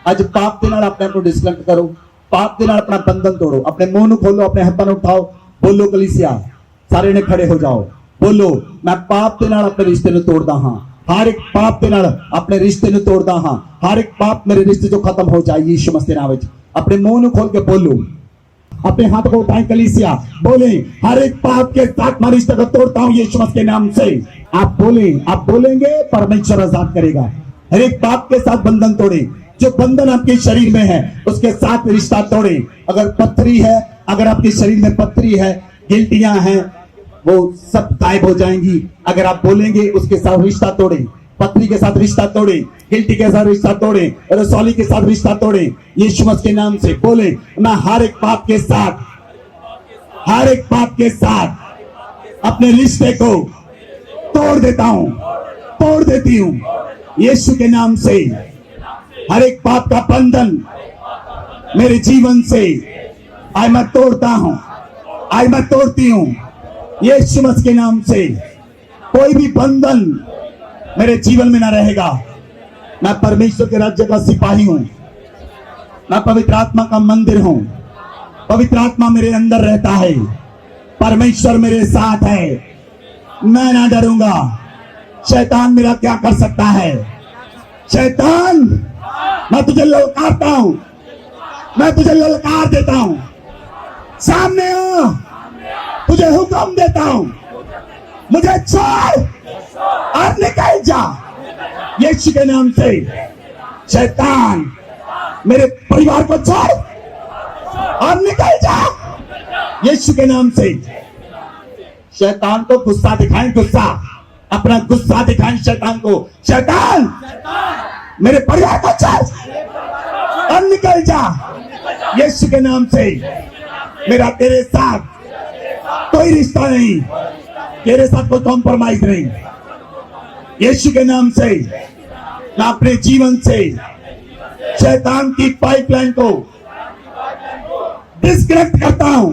अज पाप के नाल अपने आप को डिस्कनेक्ट करो, पाप के नाल अपना बंधन तोड़ो, अपने मुंह ਨੂੰ खोलो, अपने हाथों ਨੂੰ उठाओ, बोलो कलीसिया, सारे ने खड़े हो जाओ, बोलो मैं पाप के नाल अपने रिश्ते ਨੂੰ तोड़दा हां, हर एक पाप के नाल अपने रिश्ते ਨੂੰ तोड़दा हां, हर एक पाप मेरे रिश्ते जो खत्म हो जाए यीशु मसीह के नाम में। अपने मुंह ਨੂੰ खोल के बोलो, अपने हाथ को उठाएं कलीसिया, बोले हर एक पाप के साथ मैं रिश्ते को तोड़ता हूं यीशु मसीह के नाम से। आप बोले, आप बोलेंगे परमेश्वर आजाद करेगा। हर एक पाप के साथ बंधन तोड़े, जो बंधन आपके शरीर में है उसके साथ रिश्ता तोड़े। अगर पत्थरी है, अगर आपके शरीर में पत्थरी है, गिल्टियां हैं, वो सब गायब हो जाएंगी अगर आप बोलेंगे। उसके साथ रिश्ता तोड़े, पत्थरी के साथ रिश्ता तोड़े, गिल्टी के साथ रिश्ता तोड़े, रसौली के साथ रिश्ता तोड़े यीशु मसीह के नाम से। बोले मैं हर एक पाप के साथ, हर एक पाप के साथ अपने रिश्ते को तोड़ देता हूं, तोड़ देती हूं यीशु के नाम से। हर एक पाप का बंधन मेरे जीवन से आज मैं तोड़ता हूं, आज मैं तोड़ती हूं यीशु मसीह के नाम से। कोई भी बंधन मेरे जीवन में ना रहेगा। मैं परमेश्वर के राज्य का सिपाही हूं, मैं पवित्र आत्मा का मंदिर हूं, पवित्र आत्मा मेरे अंदर रहता है, परमेश्वर मेरे साथ है, मैं ना डरूंगा। शैतान मेरा क्या कर सकता है? शैतान मैं तुझे ललकारता हूं, मैं तुझे ललकार देता हूं, सामने आ, तुझे हुक्म देता हूं, मुझे छोड़ और निकल जा यीशु के नाम से। शैतान मेरे परिवार को छोड़ और निकल जा यीशु के नाम से। शैतान को गुस्सा दिखाएं, गुस्सा, अपना गुस्सा दिखाएं शैतान को। शैतान मेरे परिवार को छोड़ और निकल जा यीशु के नाम से। मेरा तेरे साथ कोई रिश्ता नहीं, तेरे साथ कोई कॉम्प्रोमाइज नहीं यीशु के नाम से। मैं अपने जीवन से शैतान की पाइपलाइन को डिस्कनेक्ट करता हूं,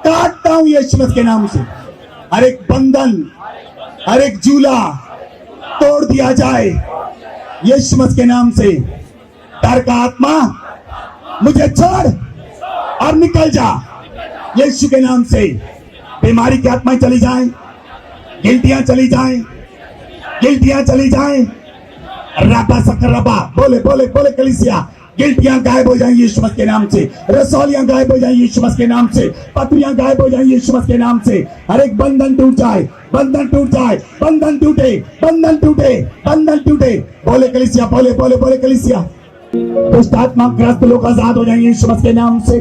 काटता हूं यीशु मसीह के नाम से। हर एक बंधन, हर एक जूला तोड़ दिया जाए यीशु मसीह के नाम से। डर का आत्मा मुझे छोड़ और निकल जा यीशु के नाम से। बीमारी की आत्माएं चली जाएं, गिल्टियां चली जाएं, गिल्टियां चली जाएं। रबा सकर रबा, बोले बोले बोले कलीसिया, गिल्टियां गायब हो जाएं यीशु मसीह के नाम से। रसौलियां गायब हो जाएं यीशु मसीह के नाम से। पत्रियां गायब हो जाएं यीशु मसीह के नाम से। हर एक बंधन टूट जाए, बंधन टूट जाए, बंधन टूटे, बंधन टूटे, बंधन टूटे। बोले कलीसिया, बोले बोले बोले कलीसिया। दुष्ट आत्मा ग्रस्त लोग आजाद हो जाएंगे यीशु मसीह के नाम से।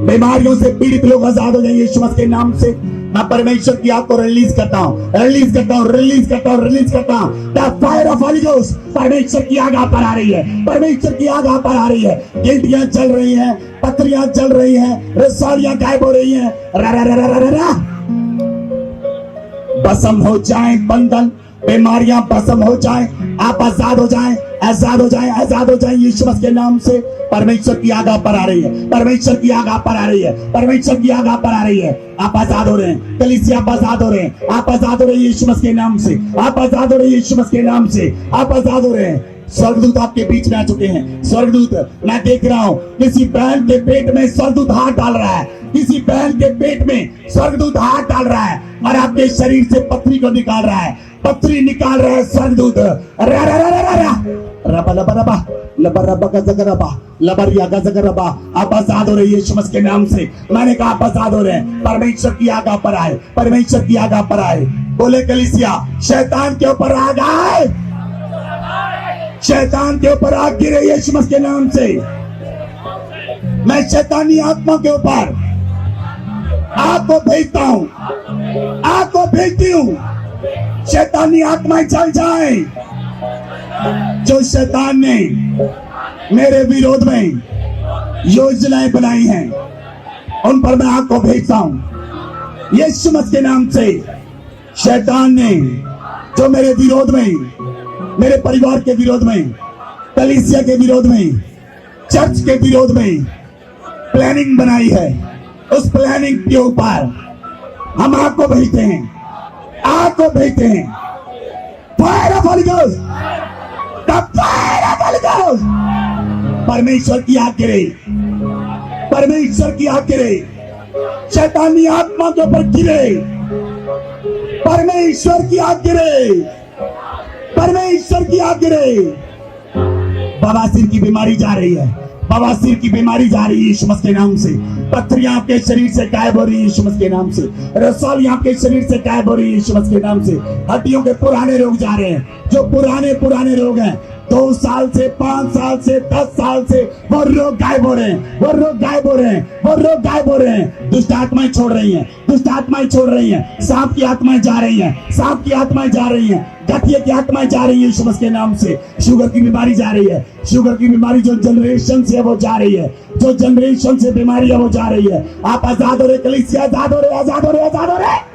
बीमारियों से पीड़ित लोग आजाद हो जाएंगे यीशु मसीह के नाम से। मैं परमेश्वर की आग को रिलीज करता हूँ, रिलीज करता हूँ, रिलीज करता हूँ, रिलीज करता हूँ। The fire of Holi ghost, परमेश्वर की आग आप पर आ रही है, परमेश्वर की आग आप पर आ रही है। गिल्टियां चल रही हैं, पत्थरियां चल रही हैं, रसौलियां गायब हो रही हैं। रा रा रा रा रा रा, भस्म हो जाए बंधन, बीमारियां भस्म हो जाए, आप आजाद हो जाएं, आजाद हो जाएं, आजाद हो जाएं यीशु मसीह के नाम से। परमेश्वर की आग आप पर आ रही है, परमेश्वर की आग आप पर आ रही है, परमेश्वर की आग आप पर आ रही है। आप आजाद हो रहे हैं कलीसिया, आप आजाद हो रहे हैं, आप आजाद हो रहे हैं यीशु मसीह के नाम से, आप आजाद हो रहे हैं यीशु मसीह के नाम से, आप आजाद हो रहे हैं। स्वर्गदूत आपके बीच में आ चुके हैं। स्वर्गदूत मैं देख रहा हूं, किसी बहन के पेट में स्वर्गदूत हाथ डाल रहा है, किसी बहन के पेट में स्वर्गदूत हाथ डाल रहा है और आपके शरीर से पथरी को निकाल रहा है, पथरी निकाल रहा है स्वर्गदूत। आप आजाद हो रहे यीशु मसीह के नाम से। मैंने कहा आप आजाद हो रहे हैं। परमेश्वर की आग आप पर आए, परमेश्वर की आग आप पर आए। बोले कलीसिया, शैतान के ऊपर आग आए, शैतान के ऊपर आग गिरे यीशु मसीह के नाम से। मैं शैतानी आत्मा के ऊपर आग को भेजता हूं, आग को भेजती हूं। शैतानी आत्माएं चल जाए। जो शैतान ने मेरे विरोध में योजनाएं बनाई हैं उन पर मैं आग को भेजता हूं यीशु मसीह के नाम से। शैतान ने जो मेरे विरोध में मेरे परिवार के विरोध में, कलीसिया के विरोध में, चर्च के विरोध में प्लानिंग बनाई है, उस प्लानिंग के ऊपर हम आग को भेजते हैं, आग को भेजते हैं। Fire of Holi ghost, the fire of Holi ghost. परमेश्वर की आग गिरे, परमेश्वर की आग गिरे, शैतानी आत्मा के ऊपर गिरे, परमेश्वर की आग गिरे, परमेश्वर की आग गिरे। बवासीर की बीमारी जा रही है, बवासीर की बीमारी जा रही है यीशु मसीह के नाम से। पत्थरियां आपके शरीर से गायब हो रही है यीशु मसीह के नाम से। रसौलियां आपके शरीर से गायब हो रही है यीशु मसीह के नाम से। हड्डियों के पुराने रोग जा रहे हैं, जो पुराने रोग हैं, 2 साल से, 5 साल से, 10 साल से, वो रोग गायब हो रहे हैं, वो रोग गायब हो रहे हैं, वो रोग गायब हो रहे हैं। दुष्ट आत्माएं छोड़ रही हैं, दुष्ट आत्माएं छोड़ रही हैं। सांप की आत्माएं जा रही हैं, सांप की आत्माएं जा रही हैं। गठिया की आत्माएं जा रही है यीशु मसीह के नाम से। शुगर की बीमारी जा रही है, शुगर की बीमारी जो जनरेशन से वो जा रही है, जो जनरेशन से बीमारी है वो जा रही है। आप आजाद हो रहे, कलीसिया आजाद हो रहे, आजाद हो रहे, आजाद हो रहे।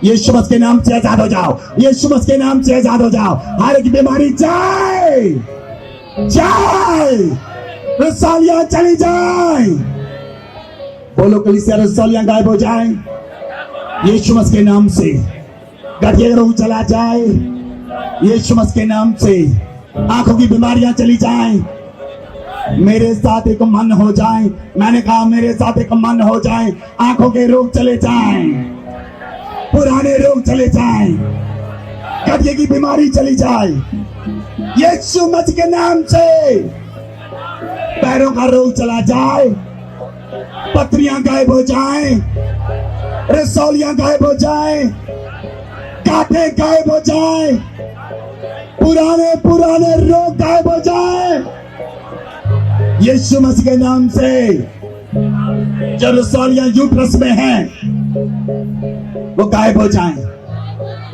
यीशु मसीह के नाम से आजाद हो जाओ, यीशु मसीह के नाम से आजाद हो जाओ। हर एक बीमारी जाए, जाए, रसौलियां चली जाए। बोलो कलीसिया, रसौलियां गायब हो जाए यीशु मसीह के नाम से। गठिया रोग चला जाए यीशु मसीह के नाम से। आंखों की बीमारियां चली जाएं। मेरे साथ एक मन हो जाए, मैंने कहा मेरे साथ एक मन हो जाए। आंखों के रोग चले जाएं, पुराने रोग चले जाएं, गठिया की बीमारी चली जाए यीशु मसीह के नाम से। पैरों का रोग चला जाए, पत्रियां गायब हो जाएं, रसौलियां गायब हो जाएं, कांटे गायब हो जाएं, पुराने रोग गायब हो जाएं यीशु मसीह के नाम से। जो रसौलियां यूट्रस में हैं वो गायब हो जाएं,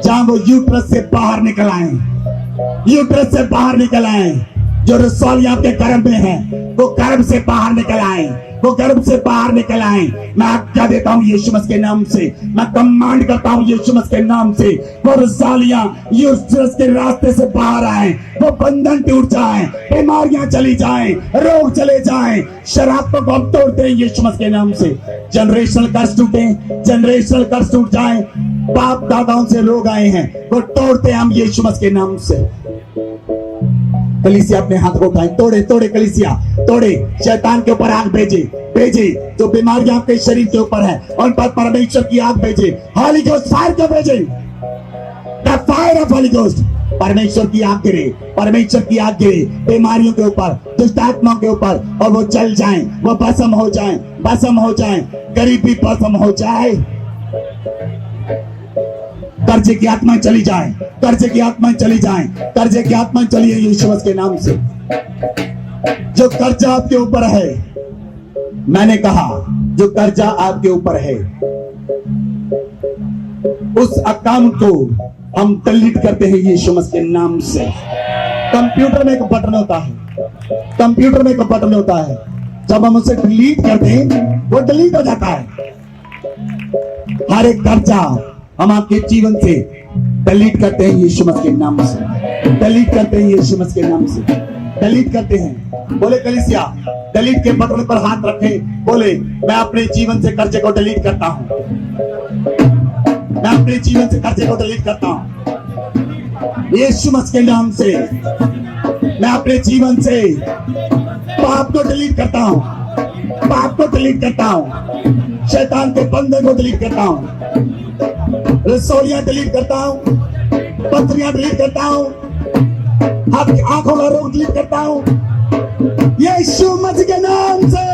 जहां वो यूट्रस से बाहर निकल आए, यूट्रस से बाहर निकल आए। जो रसौलियां आपके गर्भ में हैं वो गर्भ से बाहर निकल आए, वो गर्भ से बाहर निकल आए। मैं आज्ञा देता हूं यीशु मसीह के नाम से, मैं कमांड करता हूं यीशु मसीह के नाम से। वो रसौलियां यूट्रस के रास्ते से बाहर आए, वो बंधन टूट जाए, बीमारियां चली जाएं, रोग चले जाएं। शराब को हम तोड़ते हैं यीशु मसीह के नाम से। जनरेशनल कर्ज टूटे, जनरेशनल कर्ज टूट जाए। बाप दादाओं से रोग आए हैं वो तोड़ते हैं हम यीशु मसीह के नाम से। कलीसिया अपने हाथ को उठाए, तोड़े तोड़े कलीसिया, तोड़े। शैतान के ऊपर आग भेजे, भेजे। जो बीमारियां आपके शरीर के ऊपर है उन पर परमेश्वर की आग भेजे, होली घोस्ट फायर को भेजे, the fire of Holi ghost. परमेश्वर की आग गिरे, परमेश्वर की आग गिरे बीमारियों के ऊपर, दुष्ट आत्माओं के ऊपर, और वो चल जाएं, वो भस्म हो जाएं, भस्म हो जाएं, गरीबी भस्म हो जाए। कर्जे की आत्माएं चली जाएं, कर्जे की आत्माएं चली जाएं, कर्जे की आत्माएं चली है यीशु मसीह के नाम से। जो कर्जा आपके ऊपर है, मैंने कहा जो कर्जा आपके ऊपर है उस अकाउंट को हम डिलीट करते हैं यीशु मसीह के नाम से। कंप्यूटर में एक बटन होता है, कंप्यूटर में एक बटन होता है, जब हम उसे डिलीट करते हैं वो डिलीट हो जाता है। हर एक कर्जा हम आपके जीवन से डिलीट करते हैं यीशु मसीह के नाम से, डिलीट करते हैं यीशु मसीह के नाम से, डिलीट करते हैं। बोले कलीसिया, डिलीट के बटन पर हाथ रखे, बोले मैं अपने जीवन से कर्जे को डिलीट करता हूं, मैं अपने जीवन से कर्जे को डिलीट करता हूं यीशु मसीह के नाम से। मैं अपने जीवन से पाप को डिलीट करता हूं, पाप को डिलीट करता हूं, शैतान के बंधन को डिलीट करता हूं, रसौलियां डिलीट करता हूं, पत्रियां डिलीट करता हूं, आपकी आंखों का रोग डिलीट करता हूं यीशु मसीह के नाम से।